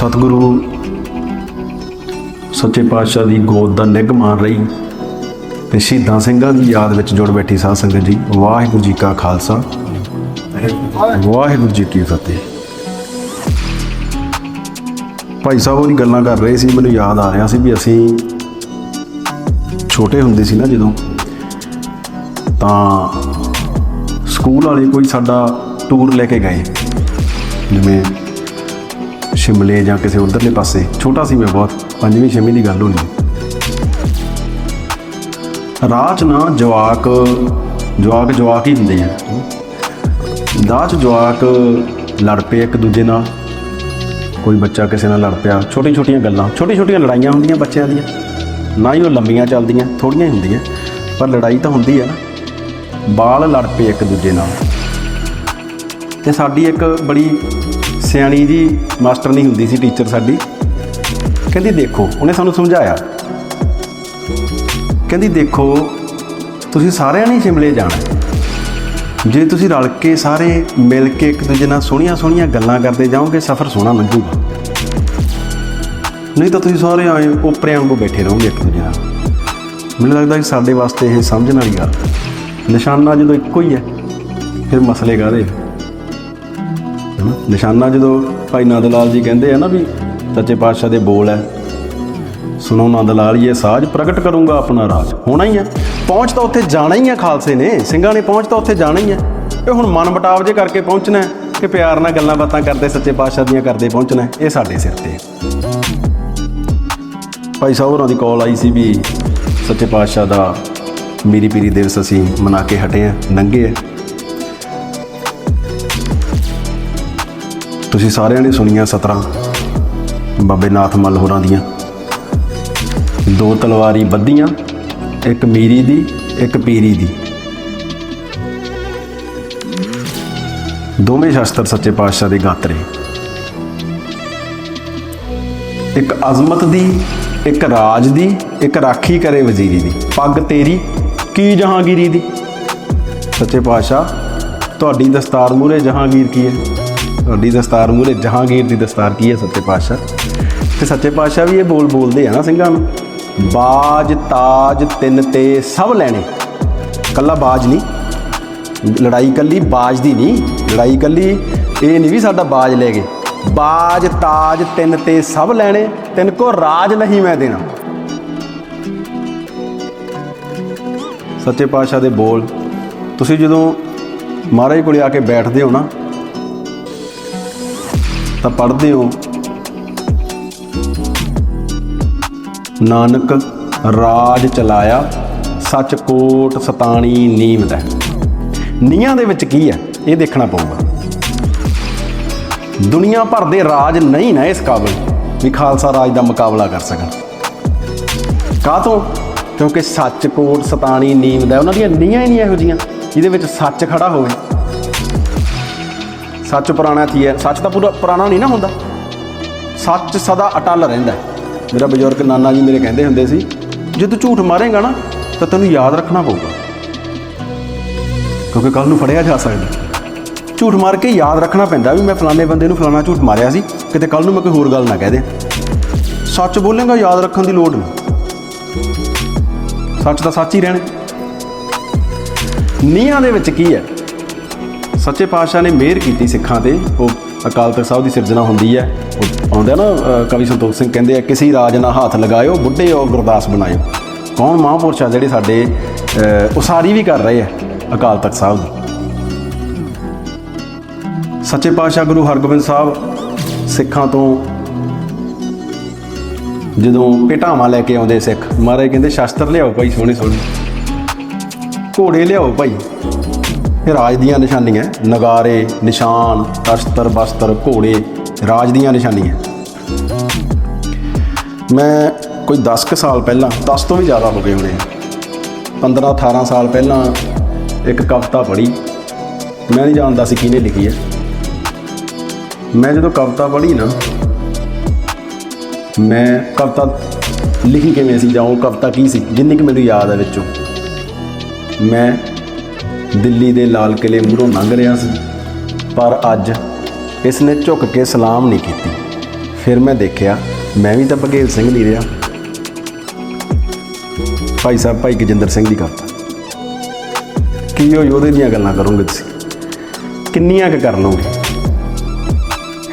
सतगुरु सच्चे पातशाह की गोद का निघ मार रही तो शहीदां ਸਿੰਘਾਂ की याद में जुड़ बैठी साध संगत जी। वाहिगुरू जी का खालसा वाहिगुरू जी की फतेह। भाई साहब होरी गल्लां कर रहे सी, मैनूं याद आ रहा सी भी असीं छोटे हुंदे सी ना जदों, तां स्कूल वाले कोई साडा टूर लेके गए, जिवें शिमले जां किसी उधरले पासे। छोटा सी मैं बहुत, 5वीं 6वीं की गल होनी। राह च ना जवाक ही हुंदे आ, राह च जवाक लड़ पे एक दूजे नाल। कोई बच्चा किसी नाल लड़ पिया, छोटी छोटियां गल्लां, छोटी छोटियां लड़ाइयां हुंदियां बच्चों दियां, ना ही वो लंबियां चलदियां, थोड़ियां ही हुंदियां, पर लड़ाई तो हुंदी है ना। बाल लड़ पे एक दूजे नाल। ते साडी एक बड़ी सियाणी जी मास्टरनी हुंदी सी, टीचर साडी, कहंदी देखो, उन्हें सानूं समझाया, कहंदी देखो तुसीं सारिआं ने शिमले जाना, जे तुसीं रल के सारे मिल के एक दूजे नाल सोहणियां सोहणियां गल्लां करते जाओगे, सफ़र सोहणा लंघूगा। नहीं तो तुसीं सारे आए ओपरिਆਂ वांगू बैठे रहोगे एक दूजे नाल। मैनूं लगदा कि साडे वास्ते ये समझण वाली गल, निशाना जो इक्को ही है, फिर मसले काहदे। निशाना जो भाई नंद लाल जी कहते हैं ना भी सच्चे पातशाह दे बोल है, सुनो नंद लाल ये साज प्रगट करूँगा अपना राज। होना ही है, पहुँच तो उत्थे जाना ही है, खालसे ने ਸਿੰਘਾਂ ने पहुँच तो उत्थे जाना ही है। ये हुण मन मुटाव जे करके पहुँचना है कि प्यार नाल गल्लां बातां करदे सच्चे पातशाह दियां करदे पहुँचना है, ये साडे सिर ते। भाई साहब होरां दी कॉल आई सी भी सच्चे पातशाह दा मीरी पीरी दिवस असीं मना के हटे हैं, लंघे है। तुसीं सारिआं ने सुणीआं 17 बाबे नाथ मल होरां दियां, 2 तलवारी बद्धियां, एक मीरी दी एक पीरी दी। दोवें शस्त्र सच्चे पातशाह दे गातरे, एक अजमत दी एक राज दी, एक राखी करे वजीरी दी। पग तेरी की जहांगीरी दी। सच्चे पातशाह तुहाडी दस्तार मूहरे जहांगीर की है, तुहाडी दस्तार मूहरे जहांगीर दी दस्तार की है सच्चे पातशाह। ते सच्चे पातशाह भी ये बोल बोलदे है ना ਸਿੰਘਾਂ ਨੂੰ, बाज ताज तिन ते सब लैने। कल्ला बाज नहीं, लड़ाई कल्ली बाज दी नहीं, लड़ाई कल्ली ये नहीं भी साडा बाज ले गए। बाज ताज तिन ते सब लैने, तिनको राज नहीं मैं देना। सच्चे पातशाह दे बोल तुसीं जदों महाराज कोल आके बैठदे हो ना, तां पढ़दे हो नानक राज चलाया सच कोट सताणी नीम दै। ਨੀਹਾਂ ਦੇ ਵਿੱਚ ਕੀ ਹੈ ਇਹ ਦੇਖਣਾ ਪਊਗਾ। ਦੁਨੀਆ ਭਰ ਦੇ ਰਾਜ ਨਹੀਂ ਨਾ ਇਸ ਕਾਬਲ ਵੀ ਖਾਲਸਾ ਰਾਜ ਦਾ ਮੁਕਾਬਲਾ ਕਰ ਸਕਣ। ਕਾਹਤੋਂ? ਕਿਉਂਕਿ ਸੱਚ ਕੋਟ ਸਤਾਣੀ ਨੀਮ ਦਾ, ਉਹਨਾਂ ਦੀਆਂ ਨੀਹਾਂ ਹੀ ਨਹੀਂ ਇਹੋ ਜਿਹੀਆਂ ਜਿਹਦੇ ਵਿੱਚ ਸੱਚ ਖੜਾ ਹੋਵੇ। ਸੱਚ ਪੁਰਾਣਾ ਕੀ ਹੈ, ਸੱਚ ਤਾਂ ਪੂਰਾ ਪੁਰਾਣਾ ਨਹੀਂ ਨਾ ਹੁੰਦਾ, ਸੱਚ ਸਦਾ ਅਟਲ ਰਹਿੰਦਾ। मेरा बजुर्ग नाना जी मेरे कहते होंगे सी, जे तू झूठ मारेगा ना तो तेन याद रखना पऊगा, क्योंकि कल नूं फड़िया जा सकदा। झूठ मार के याद रखना पैंदा भी मैं फलाने बंदे नूं फलाना झूठ मारिया सी, किते कल नूं मैं कोई होर गल ना कह दें। सच बोलेगा याद रखण दी लोड़ नहीं, सच तां सच ही रहने। नीहां दे विच की है, सच्चे पातशाह ने मेहर कीती सिखां ते। वो अकाल तख्त साहिब की सिरजना होंदी है, आउंदा ना कवि संतोख सिंह कहते हैं, किसी राज ना हाथ लगायो बुढ़े और गुरदास बनायो। कौन महापुरुष आ जिहड़े साडे उसारी भी कर रहे हैं अकाल तख्त साहिब दी। सच्चे पातशाह गुरु हरगोबिंद साहब सिखां तो जदों भेटावां लैके आउंदे सिख, महाराज कहंदे शस्त्र लियाओ भाई सोहणे सोहणे, घोड़े लियाओ भाई। ये राज दियां निशानियां, नगारे निशान, अस्त्र बस्त्र घोड़े राज दियां निशानियां। मैं कोई 10 साल पहला, 10 तो भी ज़्यादा हो गए होने, 15-18 साल पहला एक कविता पढ़ी। मैं नहीं जानता सी किहने लिखी है। मैं जो कविता पढ़ी ना, मैं कविता लिखी किवें सी जाऊँ, कविता की सी जिन्नी कि मैनूं याद है विचों। मैं दिल्ली दे लाल किले मूहरों लंघ रहा सी, पर अज इसने झुक के सलाम नहीं की। ਫਿਰ ਮੈਂ ਦੇਖਿਆ ਮੈਂ ਵੀ ਤਾਂ ਬਘੇਲ ਸਿੰਘ ਨਹੀਂ ਰਿਹਾ। ਭਾਈ ਸਾਹਿਬ ਭਾਈ ਗਜਿੰਦਰ ਸਿੰਘ ਦੀ ਕਵਿਤਾ, ਕੀ ਉਹ ਯੋਧੇ ਦੀਆਂ ਗੱਲਾਂ ਕਰੋਗੇ ਤੁਸੀਂ, ਕਿੰਨੀਆਂ ਕੁ ਕਰ ਲਓਗੇ।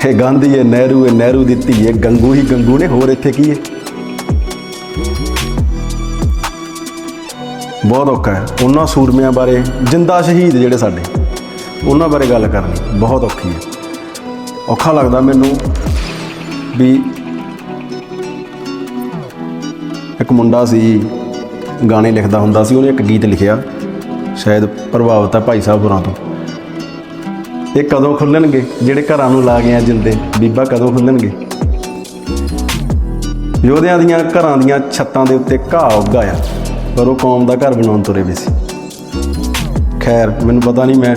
ਇਹ ਗਾਂਧੀ ਹੈ, ਨਹਿਰੂ ਦੀ ਧੀ ਹੈ, ਗੰਗੂ ਹੀ ਗੰਗੂ ਨੇ, ਹੋਰ ਇੱਥੇ ਕੀ ਹੈ। ਬਹੁਤ ਔਖਾ ਹੈ ਉਹਨਾਂ ਸੂਰਮਿਆਂ ਬਾਰੇ, ਜਿੰਦਾ ਸ਼ਹੀਦ ਜਿਹੜੇ ਸਾਡੇ, ਉਹਨਾਂ ਬਾਰੇ ਗੱਲ ਕਰਨੀ ਬਹੁਤ ਔਖੀ ਹੈ। ਔਖਾ ਲੱਗਦਾ ਮੈਨੂੰ ਵੀ ਇੱਕ ਮੁੰਡਾ ਸੀ ਗਾਣੇ ਲਿਖਦਾ ਹੁੰਦਾ ਸੀ, ਉਹਨੇ ਇੱਕ ਗੀਤ ਲਿਖਿਆ, ਸ਼ਾਇਦ ਪ੍ਰਭਾਵਿਤ ਹੈ ਭਾਈ ਸਾਹਿਬ ਹੋਰਾਂ ਤੋਂ। ਇਹ ਕਦੋਂ ਖੁੱਲਣਗੇ ਜਿਹੜੇ ਘਰਾਂ ਨੂੰ ਲਾ ਗਏ ਆ ਜਿੰਦੇ, ਬੀਬਾ ਕਦੋਂ ਖੁੱਲਣਗੇ। ਯੋਧਿਆਂ ਦੀਆਂ ਘਰਾਂ ਦੀਆਂ ਛੱਤਾਂ ਦੇ ਉੱਤੇ ਘਾਹ ਉੱਗਾ ਆ, ਪਰ ਉਹ ਕੌਮ ਦਾ ਘਰ ਬਣਾਉਣ ਤੁਰੇ ਵੇ ਸੀ। ਖੈਰ ਮੈਨੂੰ ਪਤਾ ਨਹੀਂ, ਮੈਂ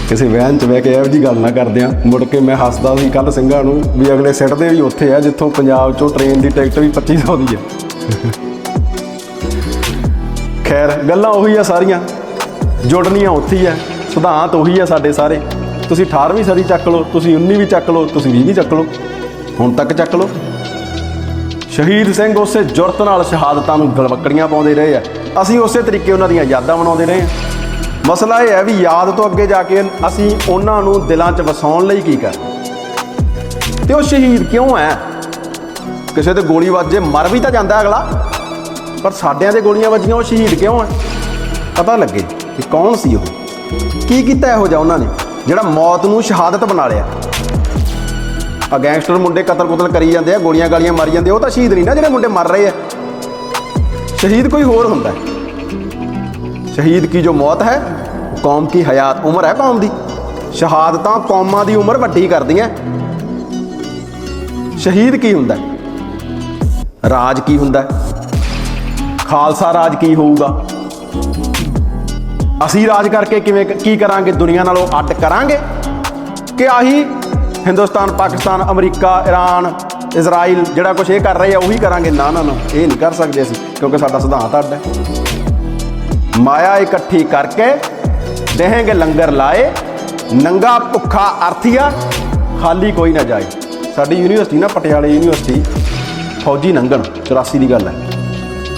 ਕਿਸੇ ਵਹਿਣ 'ਚ ਬਹਿ ਕੇ ਇਹੋ ਜਿਹੀ ਗੱਲ ਨਾ ਕਰਦਿਆਂ। ਮੁੜ ਕੇ ਮੈਂ ਹੱਸਦਾ ਸੀ ਕੱਲ੍ਹ ਸਿੰਘਾਂ ਨੂੰ ਵੀ ਅਗਲੇ ਸਿੱਟਦੇ ਵੀ ਉੱਥੇ ਆ ਜਿੱਥੋਂ ਪੰਜਾਬ 'ਚੋਂ ਟ੍ਰੇਨ ਦੀ ਟਿਕਟ ਵੀ 2500 ਦੀ ਹੈ। ਖੈਰ ਗੱਲਾਂ ਉਹੀ ਆ ਸਾਰੀਆਂ, ਜੁੜਨੀਆਂ ਉੱਥੇ ਹੀ ਆ, ਸਿਧਾਂਤ ਉਹੀ ਆ ਸਾਡੇ ਸਾਰੇ। ਤੁਸੀਂ 18ਵੀਂ ਸਦੀ ਚੱਕ ਲਓ, ਤੁਸੀਂ 19 ਵੀ ਚੱਕ ਲਓ, ਤੁਸੀਂ 20 ਵੀ ਚੱਕ ਲਓ, ਹੁਣ ਤੱਕ ਚੱਕ ਲਓ। ਸ਼ਹੀਦ ਸਿੰਘ ਉਸੇ ਜੁਰਤ ਨਾਲ ਸ਼ਹਾਦਤਾਂ ਨੂੰ ਗਲਵੱਕੜੀਆਂ ਪਾਉਂਦੇ ਰਹੇ ਆ, ਅਸੀਂ ਉਸੇ ਤਰੀਕੇ ਉਹਨਾਂ ਦੀਆਂ ਯਾਦਾਂ ਮਨਾਉਂਦੇ ਰਹੇ ਹਾਂ। ਮਸਲਾ ਇਹ ਹੈ ਵੀ ਯਾਦ ਤੋਂ ਅੱਗੇ ਜਾ ਕੇ ਅਸੀਂ ਉਹਨਾਂ ਨੂੰ ਦਿਲਾਂ 'ਚ ਵਸਾਉਣ ਲਈ ਕੀ ਕਰ, ਤੇ ਉਹ ਸ਼ਹੀਦ ਕਿਉਂ ਹੈ। ਕਿਸੇ ਤੇ ਗੋਲੀ ਵੱਜੇ ਮਰ ਵੀ ਤਾਂ ਜਾਂਦਾ ਅਗਲਾ, ਪਰ ਸਾਡਿਆਂ ਦੇ ਗੋਲੀਆਂ ਵੱਜੀਆਂ, ਉਹ ਸ਼ਹੀਦ ਕਿਉਂ ਹੈ। ਪਤਾ ਲੱਗੇ ਕਿ ਕੌਣ ਸੀ ਉਹ, ਕੀ ਕੀਤਾ ਇਹੋ ਜਿਹਾ ਉਹਨਾਂ ਨੇ ਜਿਹੜਾ ਮੌਤ ਨੂੰ ਸ਼ਹਾਦਤ ਬਣਾ ਲਿਆ। ਆ ਗੈਂਗਸਟਰ ਮੁੰਡੇ ਕਤਲ ਕੁਤਲ ਕਰੀ ਜਾਂਦੇ ਆ, ਗੋਲੀਆਂ ਗਾਲੀਆਂ ਮਾਰੀ ਜਾਂਦੇ, ਉਹ ਤਾਂ ਸ਼ਹੀਦ ਨਹੀਂ ਨਾ ਜਿਹੜੇ ਮੁੰਡੇ ਮਰ ਰਹੇ ਆ। ਸ਼ਹੀਦ ਕੋਈ ਹੋਰ ਹੁੰਦਾ। ਸ਼ਹੀਦ ਕੀ ਜੋ ਮੌਤ ਹੈ, ਕੌਮ ਕੀ ਹਯਾਤ, ਉਮਰ ਹੈ ਕੌਮ ਦੀ। ਸ਼ਹਾਦਤਾਂ ਕੌਮਾਂ ਦੀ ਉਮਰ ਵੱਡੀ ਕਰਦੀਆਂ। ਸ਼ਹੀਦ ਕੀ ਹੁੰਦਾ, ਰਾਜ ਕੀ ਹੁੰਦਾ, ਖਾਲਸਾ ਰਾਜ ਕੀ ਹੋਊਗਾ। ਅਸੀਂ ਰਾਜ ਕਰਕੇ ਕਿਵੇਂ ਕੀ ਕਰਾਂਗੇ, ਦੁਨੀਆ ਨਾਲੋਂ ਅੱਡ ਕਰਾਂਗੇ ਕਿ ਆਹੀ Hindustan, Pakistan, America, Iran, Israel ਜਿਹੜਾ ਕੁਛ ਇਹ ਕਰ ਰਹੇ ਆ ਉਹੀ ਕਰਾਂਗੇ। ਨਾ ਨਾ ਨਾ, ਇਹ ਨਹੀਂ ਕਰ ਸਕਦੇ ਅਸੀਂ, ਕਿਉਂਕਿ ਸਾਡਾ ਸਿਧਾਂਤ ਅੱਡ ਹੈ। ਮਾਇਆ ਇਕੱਠੀ ਕਰਕੇ ਦੇਹਾਂਗੇ ਲੰਗਰ ਲਾਏ, ਨੰਗਾ ਭੁੱਖਾ ਅਰਥੀਆ ਖਾਲੀ ਕੋਈ ਨਾ ਜਾਏ। ਸਾਡੀ ਯੂਨੀਵਰਸਿਟੀ ਨਾ, ਪਟਿਆਲੇ ਯੂਨੀਵਰਸਿਟੀ, ਫੌਜੀ ਲੰਘਣ 84 ਦੀ ਗੱਲ ਹੈ,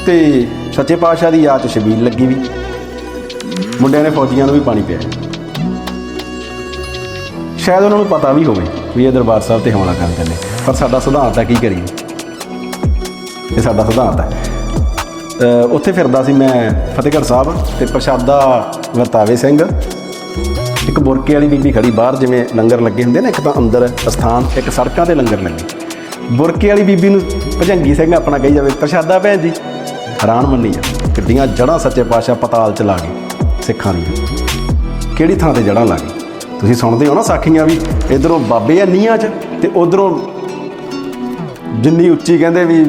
ਤੇ ਸੱਚੇ ਪਾਤਸ਼ਾਹ ਦੀ ਯਾਦ 'ਚ ਛਬੀਲ ਲੱਗੀ ਵੀ, ਮੁੰਡਿਆਂ ਨੇ ਫੌਜੀਆਂ ਨੂੰ ਵੀ ਪਾਣੀ ਪਿਆ। ਸ਼ਾਇਦ ਉਹਨਾਂ ਨੂੰ ਪਤਾ ਵੀ ਹੋਵੇ ਵੀ ਇਹ ਦਰਬਾਰ ਸਾਹਿਬ 'ਤੇ ਹਮਲਾ ਕਰਦੇ ਨੇ, ਪਰ ਸਾਡਾ ਸਿਧਾਂਤ ਹੈ, ਕੀ ਕਰੀਏ, ਇਹ ਸਾਡਾ ਸਿਧਾਂਤ ਹੈ। ਉੱਥੇ ਫਿਰਦਾ ਸੀ ਮੈਂ ਫਤਿਹਗੜ੍ਹ ਸਾਹਿਬ, ਅਤੇ ਪ੍ਰਸ਼ਾਦਾ ਵਰਤਾਵੇ ਸਿੰਘ, ਇੱਕ ਬੁਰਕੇ ਵਾਲੀ ਬੀਬੀ ਖੜੀ ਬਾਹਰ, ਜਿਵੇਂ ਲੰਗਰ ਲੱਗੇ ਹੁੰਦੇ ਨੇ, ਇੱਕ ਤਾਂ ਅੰਦਰ ਅਸਥਾਨ, ਇੱਕ ਸੜਕਾਂ 'ਤੇ ਲੰਗਰ ਲੱਗੇ। ਬੁਰਕੇ ਵਾਲੀ ਬੀਬੀ ਨੂੰ ਭਜੰਗੀ ਸਿੰਘ ਆਪਣਾ ਕਹੀ ਜਾਵੇ, ਪ੍ਰਸ਼ਾਦਾ ਭੈਣ ਜੀ। ਹੈਰਾਨ ਮੰਨੀ ਆ, ਕਿੱਡੀਆਂ ਜੜ੍ਹਾਂ ਸੱਚੇ ਪਾਤਸ਼ਾਹ ਪਤਾਲ 'ਚ ਲਾ ਗਏ ਸਿੱਖਾਂ ਦੀਆਂ, ਕਿਹੜੀ ਥਾਂ 'ਤੇ ਜੜ੍ਹਾਂ ਲਾ ਗਏ। ਤੁਸੀਂ ਸੁਣਦੇ ਹੋ ਨਾ ਸਾਖੀਆਂ ਵੀ, ਇੱਧਰੋਂ ਬਾਬੇ ਆ ਨੀਹਾਂ 'ਚ, ਅਤੇ ਉੱਧਰੋਂ ਜਿੰਨੀ ਉੱਚੀ ਕਹਿੰਦੇ ਵੀ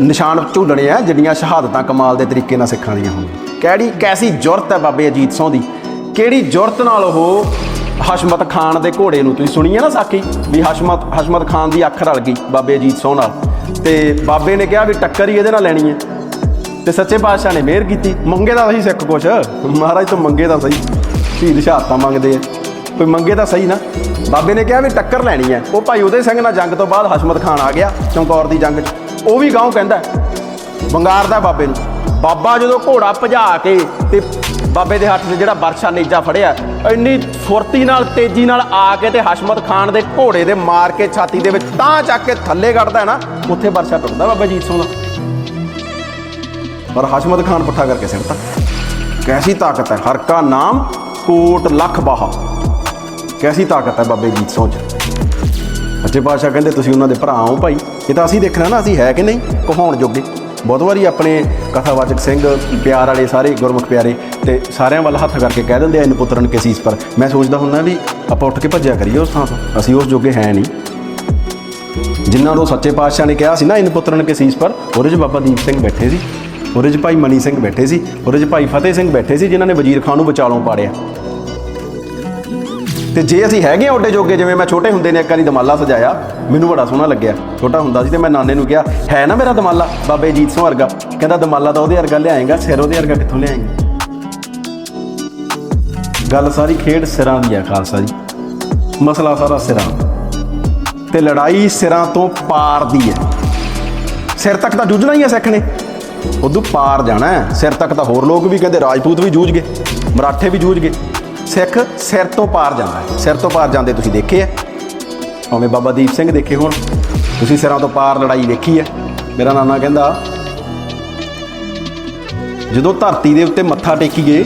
ਨਿਸ਼ਾਨ ਝੂਲਣੇ ਆ, ਜਿੰਨੀਆਂ ਸ਼ਹਾਦਤਾਂ ਕਮਾਲ ਦੇ ਤਰੀਕੇ ਨਾਲ ਸਿੱਖਾਂ ਦੀਆਂ ਹੋਣਗੀਆਂ। ਕਿਹੜੀ ਕੈਸੀ ਜੁਰਤ ਹੈ ਬਾਬੇ ਅਜੀਤ ਸਿੰਘ ਦੀ, ਕਿਹੜੀ ਜੁਰਤ ਨਾਲ ਉਹ ਹਸ਼ਮਤ ਖਾਨ ਦੇ ਘੋੜੇ ਨੂੰ, ਤੁਸੀਂ ਸੁਣੀ ਹੈ ਨਾ ਸਾਖੀ ਵੀ ਹਸ਼ਮਤ ਖਾਨ ਦੀ ਅੱਖ ਰਲ ਗਈ ਬਾਬੇ ਅਜੀਤ ਸਿੰਘ ਨਾਲ, ਅਤੇ ਬਾਬੇ ਨੇ ਕਿਹਾ ਵੀ ਟੱਕਰ ਹੀ ਇਹਦੇ ਨਾਲ ਲੈਣੀ ਹੈ, ਅਤੇ ਸੱਚੇ ਪਾਤਸ਼ਾਹ ਨੇ ਮਿਹਰ ਕੀਤੀ। ਮੰਗੇ ਤਾਂ ਸਹੀ ਸਿੱਖ ਕੁਛ, ਮਹਾਰਾਜ ਤੋਂ ਮੰਗੇ ਤਾਂ ਸਹੀ, ਸ਼ਹੀਦ ਸ਼ਹਾਦਤਾਂ ਮੰਗਦੇ ਆ, ਕੋਈ ਮੰਗੇ ਤਾਂ ਸਹੀ ਨਾ। ਬਾਬੇ ਨੇ ਕਿਹਾ ਵੀ ਟੱਕਰ ਲੈਣੀ ਹੈ। ਉਹ ਭਾਈ ਉਦੈ ਸਿੰਘ ਨਾਲ ਜੰਗ ਤੋਂ ਬਾਅਦ ਹਸ਼ਮਤ ਖਾਨ ਆ ਗਿਆ ਚਮਕੌਰ ਦੀ ਜੰਗ 'ਚ, ਉਹ ਵੀ ਗਾਉਂ ਕਹਿੰਦਾ ਵੰਗਾਰਦਾ ਬਾਬੇ ਨੂੰ। ਬਾਬਾ ਜਦੋਂ ਘੋੜਾ ਭਜਾ ਕੇ ਤੇ ਬਾਬੇ ਦੇ ਹੱਥ 'ਚ ਜਿਹੜਾ ਬਰਛਾ ਨੇਜਾ ਫੜਿਆ, ਇੰਨੀ ਫੁਰਤੀ ਨਾਲ, ਤੇਜ਼ੀ ਨਾਲ ਆ ਕੇ ਤੇ ਹਸ਼ਮਤ ਖਾਨ ਦੇ ਘੋੜੇ ਦੇ ਮਾਰ ਕੇ ਛਾਤੀ ਦੇ ਵਿੱਚ ਤਾਂ ਚੱਕ ਕੇ ਥੱਲੇ ਕੱਢਦਾ ਨਾ, ਉੱਥੇ ਬਰਛਾ ਟੁੱਟਦਾ ਬਾਬਾ ਅਜੀਤ ਸਿੰਘ ਦਾ। ਪਰ ਹਸ਼ਮਤ ਖਾਨ ਪੁੱਠਾ ਕਰਕੇ ਸਿੱਟਤਾ। ਕੈਸੀ ਤਾਕਤ ਹੈ, ਹਰ ਕਾ ਨਾਮ ਕੋਟ ਲੱਖ ਬਾਹਾ, ਕੈਸੀ ਤਾਕਤ ਹੈ ਬਾਬੇ ਅਜੀਤ ਸਿੰਘ 'ਚ। ਸੱਚੇ ਪਾਤਸ਼ਾਹ ਕਹਿੰਦੇ ਤੁਸੀਂ ਉਹਨਾਂ ਦੇ ਭਰਾ ਹੋ ਭਾਈ। ਇਹ ਤਾਂ ਅਸੀਂ ਦੇਖਣਾ ਨਾ, ਅਸੀਂ ਹੈ ਕਿ ਨਹੀਂ ਕਹਾਉਣ ਜੋਗੇ। ਬਹੁਤ ਵਾਰੀ ਆਪਣੇ ਕਥਾਵਾਚਕ ਸਿੰਘ ਪਿਆਰ ਵਾਲੇ ਸਾਰੇ ਗੁਰਮੁਖ ਪਿਆਰੇ ਤੇ ਸਾਰਿਆਂ ਵੱਲ ਹੱਥ ਕਰਕੇ ਕਹਿ ਦਿੰਦੇ ਆ ਇਨ ਪੁੱਤਰਨ ਕੇ ਸੀਸ ਪਰ। ਮੈਂ ਸੋਚਦਾ ਹੁੰਦਾ ਵੀ ਆਪਾਂ ਉੱਠ ਕੇ ਭੱਜਿਆ ਕਰੀਏ ਉਸ ਥਾਂ ਤੋਂ, ਅਸੀਂ ਉਸ ਜੋਗੇ ਹੈ ਨਹੀਂ। ਜਿਨ੍ਹਾਂ ਨੂੰ ਸੱਚੇ ਪਾਤਸ਼ਾਹ ਨੇ ਕਿਹਾ ਸੀ ਨਾ ਇਨ ਪੁੱਤਰਨ ਕੇ ਸੀਸ ਪਰ, ਉਹਦੇ 'ਚ ਬਾਬਾ ਦੀਪ ਸਿੰਘ ਬੈਠੇ ਸੀ, ਉਹਦੇ 'ਚ ਭਾਈ ਮਨੀ ਸਿੰਘ ਬੈਠੇ ਸੀ, ਉਹਦੇ 'ਚ ਭਾਈ ਫਤਿਹ ਸਿੰਘ ਬੈਠੇ ਸੀ, ਜਿਨ੍ਹਾਂ ਨੇ ਵਜ਼ੀਰ ਖਾਨ ਨੂੰ ਵਿਚਾਲੋਂ ਪਾੜਿਆ। ਤੇ ਜੇ ਅਸੀਂ ਹੈਗੇ ਓਡੇ ਜੋਗੇ, ਜਿਵੇਂ ਮੈਂ ਛੋਟੇ ਹੁੰਦੇ ਨੇ ਇੱਕ ਵਾਰੀ ਦਮਾਲਾ ਸਜਾਇਆ, ਮੈਨੂੰ ਬੜਾ ਸੋਹਣਾ ਲੱਗਿਆ। ਛੋਟਾ ਹੁੰਦਾ ਸੀ ਤੇ ਮੈਂ ਨਾਨੇ ਨੂੰ ਕਿਹਾ ਹੈ ਨਾ ਮੇਰਾ ਦਮਾਲਾ ਬਾਬੇ ਅਜੀਤ ਸਿੰਘ ਵਰਗਾ। ਕਹਿੰਦਾ ਦਮਾਲਾ ਤਾਂ ਉਹਦੇ ਵਰਗਾ ਲਿਆਏਗਾ, ਸਿਰ ਉਹਦੇ ਵਰਗਾ ਕਿੱਥੋਂ ਲਿਆਏਗਾ। ਗੱਲ ਸਾਰੀ ਖੇਡ ਸਿਰਾਂ ਦੀ ਆ ਖਾਲਸਾ ਜੀ, ਮਸਲਾ ਸਾਰਾ ਸਿਰਾਂ। ਤੇ ਲੜਾਈ ਸਿਰਾਂ ਤੋਂ ਪਾਰ ਦੀ ਹੈ। ਸਿਰ ਤੱਕ ਤਾਂ ਜੂਝਣਾ ਹੀ ਹੈ ਸਿੱਖ ਨੇ, ਉਦੋਂ ਪਾਰ ਜਾਣਾ ਹੈ। ਸਿਰ ਤੱਕ ਤਾਂ ਹੋਰ ਲੋਕ ਵੀ ਕਹਿੰਦੇ, ਰਾਜਪੂਤ ਵੀ ਜੂਝ ਗਏ, ਮਰਾਠੇ ਵੀ ਜੂਝ ਗਏ। ਸਿੱਖ ਸਿਰ ਤੋਂ ਪਾਰ ਜਾਂਦਾ ਹੈ। ਸਿਰ ਤੋਂ ਪਾਰ ਜਾਂਦੇ ਤੁਸੀਂ ਦੇਖੇ ਹੈ, ਭਾਵੇਂ ਬਾਬਾ ਦੀਪ ਸਿੰਘ ਦੇਖੇ ਹੋਣ, ਤੁਸੀਂ ਸਿਰਾਂ ਤੋਂ ਪਾਰ ਲੜਾਈ ਵੇਖੀ ਹੈ। ਮੇਰਾ ਨਾਨਾ ਕਹਿੰਦਾ ਜਦੋਂ ਧਰਤੀ ਦੇ ਉੱਤੇ ਮੱਥਾ ਟੇਕੀਏ,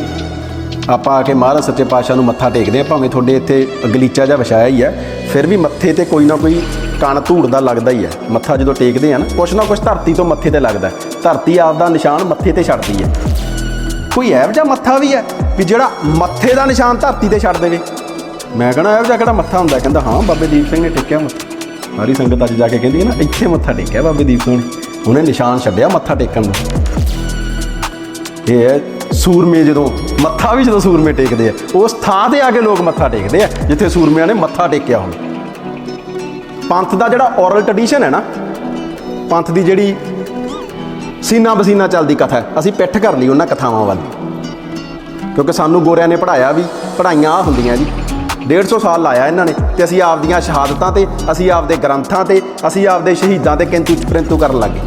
ਆਪਾਂ ਆ ਕੇ ਮਹਾਰਾਜ ਸੱਚੇ ਪਾਤਸ਼ਾਹ ਨੂੰ ਮੱਥਾ ਟੇਕਦੇ ਹਾਂ, ਭਾਵੇਂ ਤੁਹਾਡੇ ਇੱਥੇ ਗਲੀਚਾ ਜਿਹਾ ਵਿਛਾਇਆ ਹੀ ਹੈ, ਫਿਰ ਵੀ ਮੱਥੇ ਤੇ ਕੋਈ ਨਾ ਕੋਈ ਕਣ ਧੂੜ ਦਾ ਲੱਗਦਾ ਹੀ ਹੈ। ਮੱਥਾ ਜਦੋਂ ਟੇਕਦੇ ਆ ਨਾ ਕੁਛ ਧਰਤੀ ਤੋਂ ਮੱਥੇ ਤੇ ਲੱਗਦਾ। ਧਰਤੀ ਆਪ ਦਾ ਨਿਸ਼ਾਨ ਮੱਥੇ ਤੇ ਛੱਡਦੀ ਹੈ। ਕੋਈ ਇਹੋ ਜਿਹਾ ਮੱਥਾ ਵੀ ਹੈ ਵੀ ਜਿਹੜਾ ਮੱਥੇ ਦਾ ਨਿਸ਼ਾਨ ਧਰਤੀ ਤੇ ਛੱਡ ਦੇਵੇ? ਮੈਂ ਕਹਿਣਾ ਇਹੋ ਜਿਹਾ ਕਿਹੜਾ ਮੱਥਾ ਹੁੰਦਾ? ਕਹਿੰਦਾ ਹਾਂ, ਬਾਬੇ ਦੀਪ ਸਿੰਘ ਨੇ ਟੇਕਿਆ ਮੱਥਾ। ਸਾਰੀ ਸੰਗਤ ਅੱਜ ਜਾ ਕੇ ਕਹਿੰਦੀ ਹੈ ਨਾ, ਇੱਥੇ ਮੱਥਾ ਟੇਕਿਆ ਬਾਬੇ ਦੀਪ ਸਿੰਘ ਨੇ, ਉਹਨੇ ਨਿਸ਼ਾਨ ਛੱਡਿਆ ਮੱਥਾ ਟੇਕਣ ਦਾ। ਇਹ ਹੈ ਸੂਰਮੇ, ਜਦੋਂ ਮੱਥਾ ਵੀ ਜਦੋਂ ਸੂਰਮੇ ਟੇਕਦੇ ਆ, ਉਸ ਥਾਂ 'ਤੇ ਆ ਕੇ ਲੋਕ ਮੱਥਾ ਟੇਕਦੇ ਆ ਜਿੱਥੇ ਸੂਰਮਿਆਂ ਨੇ ਮੱਥਾ ਟੇਕਿਆ ਹੋਵੇ। ਪੰਥ ਦਾ ਜਿਹੜਾ ਔਰਲ ਟ੍ਰੈਡੀਸ਼ਨ ਹੈ ਨਾ, ਪੰਥ ਦੀ ਜਿਹੜੀ ਸੀਨਾ ਬਸੀਨਾ ਚੱਲਦੀ ਕਥਾ ਹੈ, ਅਸੀਂ ਪਿੱਠ ਕਰ ਲਈ ਉਹਨਾਂ ਕਥਾਵਾਂ ਵੱਲ, ਕਿਉਂਕਿ ਸਾਨੂੰ ਗੋਰਿਆਂ ਨੇ ਪੜ੍ਹਾਇਆ ਵੀ, ਪੜ੍ਹਾਈਆਂ ਆਹ ਹੁੰਦੀਆਂ ਜੀ। 150 ਸਾਲ ਲਾਇਆ ਇਹਨਾਂ ਨੇ, ਤੇ ਅਸੀਂ ਆਪਦੀਆਂ ਸ਼ਹਾਦਤਾਂ 'ਤੇ, ਅਸੀਂ ਆਪਦੇ ਗ੍ਰੰਥਾਂ 'ਤੇ, ਅਸੀਂ ਆਪਦੇ ਸ਼ਹੀਦਾਂ 'ਤੇ ਕਿੰਤੂ ਪ੍ਰੰਤੂ ਕਰਨ ਲੱਗ ਗਏ।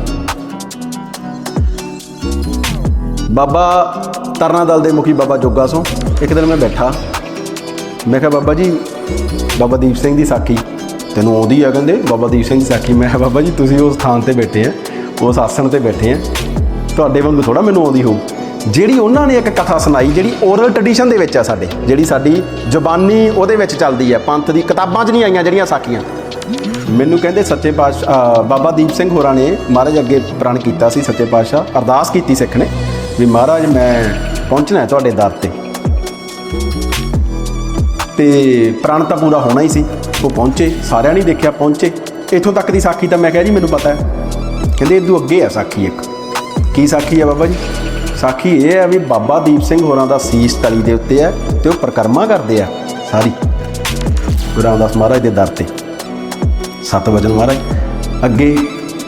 ਬਾਬਾ ਤਰਨਾ ਦਲ ਦੇ ਮੁਖੀ ਬਾਬਾ ਜੋਗਾ ਸਿੰਘ, ਇੱਕ ਦਿਨ ਮੈਂ ਬੈਠਾ, ਮੈਂ ਕਿਹਾ ਬਾਬਾ ਜੀ, ਬਾਬਾ ਦੀਪ ਸਿੰਘ ਦੀ ਸਾਖੀ ਤੈਨੂੰ ਆਉਂਦੀ ਆ? ਕਹਿੰਦੇ ਬਾਬਾ ਦੀਪ ਸਿੰਘ ਦੀ ਸਾਖੀ। ਮੈਂ ਕਿਹਾ ਬਾਬਾ ਜੀ, ਤੁਸੀਂ ਉਸ ਥਾਂ 'ਤੇ ਬੈਠੇ ਆ, ਉਸ ਆਸਣ 'ਤੇ ਬੈਠੇ ਆ, ਤੁਹਾਡੇ ਵਾਂਗੂ ਥੋੜ੍ਹਾ ਮੈਨੂੰ ਆਉਂਦੀ ਹੋਊ। ਜਿਹੜੀ ਉਹਨਾਂ ਨੇ ਇੱਕ ਕਥਾ ਸੁਣਾਈ, ਜਿਹੜੀ ਓਰਲ ਟ੍ਰੈਡੀਸ਼ਨ ਦੇ ਵਿੱਚ ਆ ਸਾਡੇ, ਜਿਹੜੀ ਸਾਡੀ ਜ਼ੁਬਾਨੀ ਉਹਦੇ ਵਿੱਚ ਚੱਲਦੀ ਹੈ, ਪੰਥ ਦੀ ਕਿਤਾਬਾਂ 'ਚ ਨਹੀਂ ਆਈਆਂ ਜਿਹੜੀਆਂ ਸਾਖੀਆਂ। ਮੈਨੂੰ ਕਹਿੰਦੇ ਸੱਚੇ ਪਾਤਸ਼ਾਹ ਬਾਬਾ ਦੀਪ ਸਿੰਘ ਹੋਰਾਂ ਨੇ ਮਹਾਰਾਜ ਅੱਗੇ ਪ੍ਰਣ ਕੀਤਾ ਸੀ, ਸੱਚੇ ਪਾਤਸ਼ਾਹ ਅਰਦਾਸ ਕੀਤੀ ਸਿੱਖ ਨੇ ਵੀ ਮਹਾਰਾਜ ਮੈਂ ਪਹੁੰਚਣਾ ਤੁਹਾਡੇ ਦਰ 'ਤੇ ਪ੍ਰਣ ਤਾਂ ਪੂਰਾ ਹੋਣਾ ਹੀ ਸੀ। ਉਹ ਪਹੁੰਚੇ, ਸਾਰਿਆਂ ਨੇ ਦੇਖਿਆ, ਪਹੁੰਚੇ। ਇੱਥੋਂ ਤੱਕ ਦੀ ਸਾਖੀ ਤਾਂ ਮੈਂ ਕਿਹਾ ਜੀ ਮੈਨੂੰ ਪਤਾ ਹੈ। ਕਹਿੰਦੇ ਇਦੋਂ ਅੱਗੇ ਆ ਸਾਖੀ ਇੱਕ। ਕੀ ਸਾਖੀ ਹੈ ਬਾਬਾ ਜੀ? ਸਾਖੀ ਇਹ ਹੈ ਵੀ ਬਾਬਾ ਦੀਪ ਸਿੰਘ ਹੋਰਾਂ ਦਾ ਸੀਸ ਤਲੀ ਦੇ ਉੱਤੇ ਹੈ ਅਤੇ ਉਹ ਪਰਿਕਰਮਾ ਕਰਦੇ ਆ ਸਾਰੀ ਗੁਰੂ ਰਾਮਦਾਸ ਮਹਾਰਾਜ ਦੇ ਦਰ 'ਤੇ, 7 ਵਜਨ ਮਹਾਰਾਜ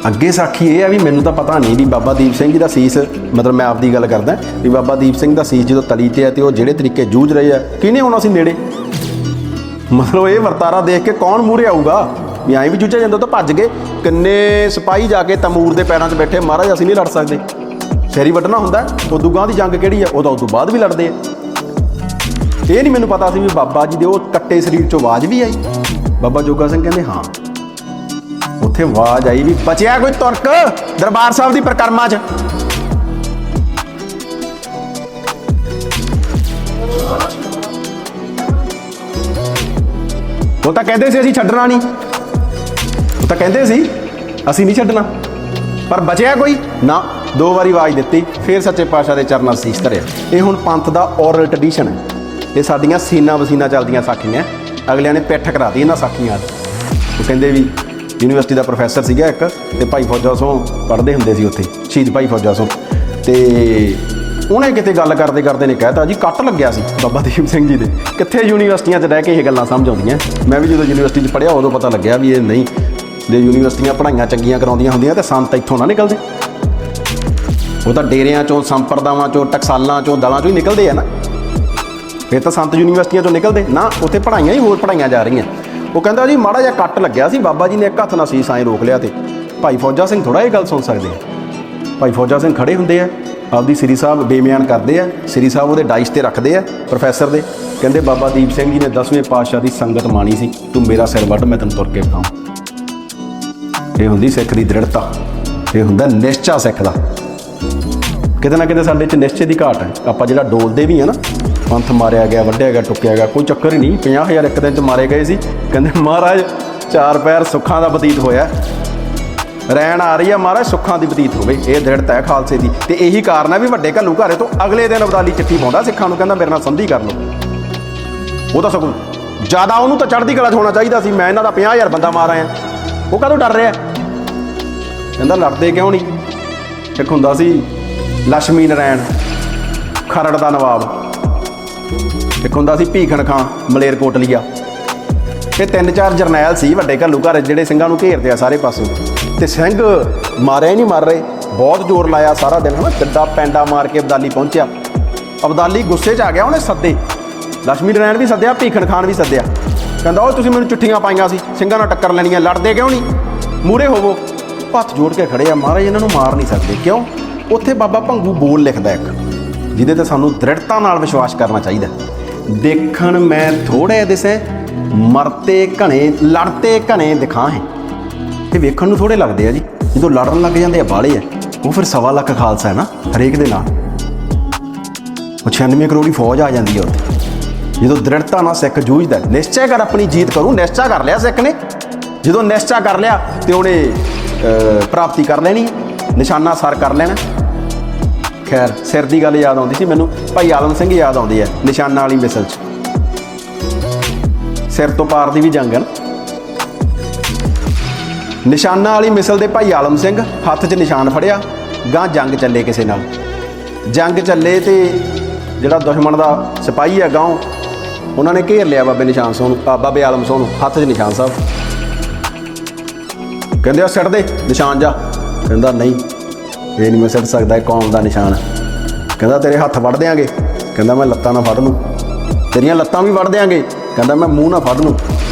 ਅੱਗੇ ਸਾਖੀ ਇਹ ਹੈ ਵੀ ਮੈਨੂੰ ਤਾਂ ਪਤਾ ਨਹੀਂ ਵੀ ਬਾਬਾ ਦੀਪ ਸਿੰਘ ਜੀ ਦਾ ਸੀਸ, ਮਤਲਬ ਮੈਂ ਆਪਦੀ ਗੱਲ ਕਰਦਾ ਵੀ ਬਾਬਾ ਦੀਪ ਸਿੰਘ ਦਾ ਸੀਸ ਜਦੋਂ ਤਲੀ 'ਤੇ ਹੈ ਅਤੇ ਉਹ ਜਿਹੜੇ ਤਰੀਕੇ ਜੂਝ ਰਹੇ ਆ, ਕਿਹਨੇ ਆਉਣਾ ਸੀ ਨੇੜੇ? ਮਤਲਬ ਇਹ ਵਰਤਾਰਾ ਦੇਖ ਕੇ ਕੌਣ ਮੂਹਰੇ ਆਊਗਾ? ਵੀ ਐਂ ਵੀ ਜੂਝਿਆ ਜਾਂਦਾ ਤਾਂ ਭੱਜ ਗਏ। ਕਿੰਨੇ ਸਿਪਾਹੀ ਜਾ ਕੇ ਤਮੂਰ ਦੇ ਪੈਰਾਂ 'ਚ ਬੈਠੇ, ਮਹਾਰਾਜ ਅਸੀਂ ਨਹੀਂ ਲੜ ਸਕਦੇ, ਸਿਰ ਹੀ ਵੱਢਣਾ ਹੁੰਦਾ। ਉਦੋਂ ਗਾਂ ਦੀ ਜੰਗ ਕਿਹੜੀ ਆ? ਉਹਦਾ ਉਦੋਂ ਬਾਅਦ ਵੀ ਲੜਦੇ ਆ। ਇਹ ਨਹੀਂ ਮੈਨੂੰ ਪਤਾ ਸੀ ਵੀ ਬਾਬਾ ਜੀ ਦੇ ਉਹ ਕੱਟੇ ਸਰੀਰ 'ਚੋਂ ਆਵਾਜ਼ ਵੀ ਆਈ। ਬਾਬਾ ਜੋਗਾ ਸਿੰਘ ਕਹਿੰਦੇ ਹਾਂ, ਉੱਥੇ ਆਵਾਜ਼ ਆਈ ਵੀ ਬਚਿਆ ਕੋਈ ਤੁਰਕ ਦਰਬਾਰ ਸਾਹਿਬ ਦੀ ਪਰਿਕਰਮਾ 'ਚ। ਉਹ ਤਾਂ ਕਹਿੰਦੇ ਸੀ ਅਸੀਂ ਛੱਡਣਾ ਨਹੀਂ, ਉਹ ਤਾਂ ਕਹਿੰਦੇ ਸੀ ਅਸੀਂ ਨਹੀਂ ਛੱਡਣਾ, ਪਰ ਬਚਿਆ ਕੋਈ ਨਾ। 2 ਵਾਰੀ ਆਵਾਜ਼ ਦਿੱਤੀ, ਫਿਰ ਸੱਚੇ ਪਾਤਸ਼ਾਹ ਦੇ ਚਰਨਾਂ 'ਚ ਸੀਸ ਧਰਿਆ। ਇਹ ਹੁਣ ਪੰਥ ਦਾ ਔਰਲ ਟ੍ਰੈਡੀਸ਼ਨ ਹੈ। ਇਹ ਸਾਡੀਆਂ ਸੀਨਾ ਵਸੀਨਾ ਚੱਲਦੀਆਂ ਸਾਖੀਆਂ, ਅਗਲਿਆਂ ਨੇ ਪਿੱਠ ਕਰਾਤੀ ਇਹਨਾਂ ਸਾਖੀਆਂ 'ਚ। ਉਹ ਕਹਿੰਦੇ ਵੀ ਯੂਨੀਵਰਸਿਟੀ ਦਾ ਪ੍ਰੋਫੈਸਰ ਸੀਗਾ ਇੱਕ, ਅਤੇ ਭਾਈ ਫੌਜਾ ਸਿੰਘ ਪੜ੍ਹਦੇ ਹੁੰਦੇ ਸੀ ਉੱਥੇ, ਸ਼ਹੀਦ ਭਾਈ ਫੌਜਾ ਸਿੰਘ, ਅਤੇ ਉਹਨੇ ਕਿਤੇ ਗੱਲ ਕਰਦੇ ਕਰਦੇ ਨੇ ਕਹਿਤਾ ਜੀ ਕੱਟ ਲੱਗਿਆ ਸੀ ਬਾਬਾ ਦੀਪ ਸਿੰਘ ਜੀ ਦੇ। ਕਿੱਥੇ ਯੂਨੀਵਰਸਿਟੀਆਂ 'ਚ ਰਹਿ ਕੇ ਇਹ ਗੱਲਾਂ ਸਮਝ ਆਉਂਦੀਆਂ। ਮੈਂ ਵੀ ਜਦੋਂ ਯੂਨੀਵਰਸਿਟੀ 'ਚ ਪੜ੍ਹਿਆ ਉਦੋਂ ਪਤਾ ਲੱਗਿਆ ਵੀ ਇਹ ਨਹੀਂ, ਜੇ ਯੂਨੀਵਰਸਿਟੀਆਂ ਪੜ੍ਹਾਈਆਂ ਚੰਗੀਆਂ ਕਰਾਉਂਦੀਆਂ ਹੁੰਦੀਆਂ ਤਾਂ ਸੰਤ ਇੱਥੋਂ ਨਾ ਨਿਕਲਦੇ। ਉਹ ਤਾਂ ਡੇਰਿਆਂ 'ਚੋਂ, ਸੰਪਰਦਾਵਾਂ 'ਚੋਂ, ਟਕਸਾਲਾਂ 'ਚੋਂ, ਦਲਾਂ 'ਚੋਂ ਹੀ ਨਿਕਲਦੇ ਆ ਨਾ। ਫਿਰ ਤਾਂ ਸੰਤ ਯੂਨੀਵਰਸਿਟੀਆਂ 'ਚੋਂ ਨਿਕਲਦੇ ਨਾ, ਉੱਥੇ ਪੜ੍ਹਾਈਆਂ ਹੀ ਹੋਰ ਪੜ੍ਹਾਈਆਂ ਜਾ ਰਹੀਆਂ। ਉਹ ਕਹਿੰਦਾ ਜੀ ਮਾੜਾ ਜਿਹਾ ਕੱਟ ਲੱਗਿਆ ਸੀ, ਬਾਬਾ ਜੀ ਨੇ ਇੱਕ ਹੱਥ ਨਾਲ ਸੀਸ ਐਂ ਰੋਕ ਲਿਆ। ਤੇ ਭਾਈ ਫੌਜਾ ਸਿੰਘ ਥੋੜ੍ਹਾ ਇਹ ਗੱਲ ਸੁਣ ਸਕਦੇ ਆ। ਭਾਈ ਫੌਜਾ ਸਿੰਘ ਖੜ੍ਹੇ ਹੁੰਦੇ ਆ, ਆਪਦੀ ਸ੍ਰੀ ਸਾਹਿਬ ਬੇਮਿਆਨ ਕਰਦੇ ਆ, ਸ੍ਰੀ ਸਾਹਿਬ ਉਹਦੇ ਡਾਇਸ 'ਤੇ ਰੱਖਦੇ ਆ ਪ੍ਰੋਫੈਸਰ ਦੇ। ਕਹਿੰਦੇ ਬਾਬਾ ਦੀਪ ਸਿੰਘ ਜੀ ਨੇ 10ਵੇਂ ਪਾਤਸ਼ਾਹ ਦੀ ਸੰਗਤ ਮਾਣੀ ਸੀ, ਤੂੰ ਮੇਰਾ ਸਿਰ ਵੱਢ ਮੈਂ ਤੈਨੂੰ ਤੁਰ ਕੇ ਵਿਖਾਊਂ। ਇਹ ਹੁੰਦੀ ਸਿੱਖ ਦੀ ਦ੍ਰਿੜਤਾ, ਇਹ ਹੁੰਦਾ ਨਿਸ਼ਚਾ ਸਿੱਖ ਦਾ। ਕਿਤੇ ਨਾ ਕਿਤੇ ਸਾਡੇ 'ਚ ਨਿਸ਼ਚੇ ਦੀ ਘਾਟ ਹੈ। ਆਪਾਂ ਜਿਹੜਾ ਡੋਲਦੇ ਵੀ ਆ ਨਾ, ਪੰਥ ਮਾਰਿਆ ਗਿਆ, ਵੱਢਿਆ ਗਿਆ, ਟੁੱਕਿਆ ਗਿਆ, ਕੋਈ ਚੱਕਰ ਹੀ ਨਹੀਂ। 50,000 ਇੱਕ ਦਿਨ 'ਚ ਮਾਰੇ ਗਏ ਸੀ। ਕਹਿੰਦੇ ਮਹਾਰਾਜ 4 ਪੈਰ ਸੁੱਖਾਂ ਦਾ ਬਤੀਤ ਹੋਇਆ, ਰਹਿਣ ਆ ਰਹੀ ਆ ਮਹਾਰਾਜ ਸੁੱਖਾਂ ਦੀ ਬਤੀਤ ਹੋਵੇ। ਇਹ ਦ੍ਰਿੜਤਾ ਹੈ ਖਾਲਸੇ ਦੀ। ਅਤੇ ਇਹੀ ਕਾਰਨ ਹੈ ਵੀ ਵੱਡੇ ਘੱਲੂ ਘਾਰੇ ਤੋਂ ਅਗਲੇ ਦਿਨ ਅਬਦਾਲੀ ਚਿੱਠੀ ਪਾਉਂਦਾ ਸਿੱਖਾਂ ਨੂੰ, ਕਹਿੰਦਾ ਮੇਰੇ ਨਾਲ ਸੰਧੀ ਕਰ ਲਓ। ਉਹ ਤਾਂ ਸਗੋਂ ਜ਼ਿਆਦਾ ਉਹਨੂੰ ਤਾਂ ਚੜ੍ਹਦੀ ਕਲਾ 'ਚ ਹੋਣਾ ਚਾਹੀਦਾ ਸੀ, ਮੈਂ ਇਹਨਾਂ ਦਾ 50,000 ਬੰਦਾ ਮਾਰ ਆਇਆ। ਉਹ ਕਦੋਂ ਡਰ ਰਿਹਾ? ਕਹਿੰਦਾ ਲੜਦੇ ਕਿਉਂ ਨਹੀਂ? ਇੱਕ ਹੁੰਦਾ ਸੀ ਲక్ష్ਮੀ ਨਾਰਾਇਣ ਖਰੜ ਦਾ ਨਵਾਬ, ਇੱਕ ਹੁੰਦਾ ਸੀ ਭੀਖਣ ਖਾਂ ਮਲੇਰਕੋਟਲੀਆ। ਇਹ 3-4 ਜਰਨੈਲ ਸੀ ਵੱਡੇ ਘੱਲੂ ਘਰ ਜਿਹੜੇ ਸਿੰਘਾਂ ਨੂੰ ਘੇਰਦੇ ਆ ਸਾਰੇ ਪਾਸੋਂ, ਅਤੇ ਸਿੰਘ ਮਾਰਿਆ ਹੀ ਨਹੀਂ ਮਰ ਰਹੇ। ਬਹੁਤ ਜ਼ੋਰ ਲਾਇਆ ਸਾਰਾ ਦਿਨ, ਹੈ ਨਾ, ਕਿੱਡਾ ਪੈਂਡਾ ਮਾਰ ਕੇ ਅਬਦਾਲੀ ਪਹੁੰਚਿਆ। ਅਬਦਾਲੀ ਗੁੱਸੇ 'ਚ ਆ ਗਿਆ, ਉਹਨੇ ਸੱਦੇ ਲక్ష్ਮੀ ਨਾਰਾਇਣ ਵੀ ਸੱਦਿਆ, ਭੀਖਣ ਖਾਨ ਵੀ ਸੱਦਿਆ। ਕਹਿੰਦਾ ਉਹ ਤੁਸੀਂ ਮੈਨੂੰ ਚਿੱਠੀਆਂ ਪਾਈਆਂ ਸੀ ਸਿੰਘਾਂ ਨਾਲ ਟੱਕਰ ਲੈਣੀਆਂ, ਲੜਦੇ ਕਿਉਂ ਨਹੀਂ, ਮੂਹਰੇ ਹੋਵੋ। ਹੱਥ ਜੋੜ ਕੇ ਖੜੇ ਆ, ਮਹਾਰਾਜ ਇਹਨਾਂ ਨੂੰ ਮਾਰ ਨਹੀਂ ਸਕਦੇ। ਕਿਉਂ? ਉੱਥੇ ਬਾਬਾ ਭੰਗੂ ਬੋਲ ਲਿਖਦਾ ਇੱਕ, ਜਿਹਦੇ 'ਤੇ ਸਾਨੂੰ ਦ੍ਰਿੜਤਾ ਨਾਲ ਵਿਸ਼ਵਾਸ ਕਰਨਾ ਚਾਹੀਦਾ। ਦੇਖਣ ਮੈਂ ਥੋੜ੍ਹੇ ਦਿਸੈ, ਮਰਤੇ ਘਣੇ ਲੜਤੇ ਘਣੇ ਦਿਖਾਂ ਹੈ। ਇਹ ਵੇਖਣ ਨੂੰ ਥੋੜ੍ਹੇ ਲੱਗਦੇ ਆ ਜੀ, ਜਦੋਂ ਲੜਨ ਲੱਗ ਜਾਂਦੇ ਆ ਬਾਹਲੇ ਆ। ਉਹ ਫਿਰ 1.25 ਲੱਖ ਖਾਲਸਾ ਹੈ ਨਾ ਹਰੇਕ ਦੇ ਨਾਲ, ਉਹ 96 ਕਰੋੜ ਦੀ ਫੌਜ ਆ ਜਾਂਦੀ ਹੈ ਉੱਥੇ। ਜਦੋਂ ਦ੍ਰਿੜਤਾ ਨਾਲ ਸਿੱਖ ਜੂਝਦਾ, ਨਿਸ਼ਚੈ ਕਰ ਆਪਣੀ ਜੀਤ ਕਰੂ, ਨਿਸ਼ਚਾ ਕਰ ਲਿਆ ਸਿੱਖ ਨੇ। ਜਦੋਂ ਨਿਸ਼ਚਾ ਕਰ ਲਿਆ ਤੇ ਉਹਨੇ ਪ੍ਰਾਪਤੀ ਕਰ ਲੈਣੀ, ਨਿਸ਼ਾਨਾ ਸਰ ਕਰ ਲੈਣਾ। ਖੈਰ ਸਿਰ ਦੀ ਗੱਲ ਯਾਦ ਆਉਂਦੀ ਸੀ ਮੈਨੂੰ, ਭਾਈ ਆਲਮ ਸਿੰਘ ਯਾਦ ਆਉਂਦੇ ਆ ਨਿਸ਼ਾਨਾ ਵਾਲੀ ਮਿਸਲ 'ਚ। ਸਿਰ ਤੋਂ ਪਾਰ ਦੀ ਵੀ ਜੰਗ ਹੈ ਨਾ। ਨਿਸ਼ਾਨਾ ਵਾਲੀ ਮਿਸਲ ਦੇ ਭਾਈ ਆਲਮ ਸਿੰਘ ਹੱਥ 'ਚ ਨਿਸ਼ਾਨ ਫੜਿਆ, ਗਾਂ ਜੰਗ ਚੱਲੇ ਕਿਸੇ ਨਾਲ। ਜੰਗ ਚੱਲੇ ਤੇ ਜਿਹੜਾ ਦੁਸ਼ਮਣ ਦਾ ਸਿਪਾਹੀ ਹੈ ਗਾਂਹ, ਉਹਨਾਂ ਨੇ ਘੇਰ ਲਿਆ ਬਾਬੇ ਨਿਸ਼ਾਨ ਸਿੰਘ ਨੂੰ, ਬਾਬੇ ਆਲਮ ਸਿੰਘ ਨੂੰ। ਹੱਥ 'ਚ ਨਿਸ਼ਾਨ ਸਾਹਿਬ, ਕਹਿੰਦੇ ਆ ਸਿੱਟ ਦੇ ਨਿਸ਼ਾਨ ਜਾ। ਕਹਿੰਦਾ ਨਹੀਂ, ਇਹ ਨਹੀਂ ਮੈਂ ਸਿੱਟ ਸਕਦਾ, ਇਹ ਕੌਮ ਦਾ ਨਿਸ਼ਾਨ ਹੈ। ਕਹਿੰਦਾ ਤੇਰੇ ਹੱਥ ਵੱਢ ਦਿਆਂਗੇ। ਕਹਿੰਦਾ ਮੈਂ ਲੱਤਾਂ ਨਾ ਫੜ ਲੂੰ, ਤੇਰੀਆਂ ਲੱਤਾਂ ਵੀ ਵੱਢ ਦਿਆਂਗੇ। ਕਹਿੰਦਾ ਮੈਂ ਮੂੰਹ ਨਾ ਫੜ ਲੂੰ।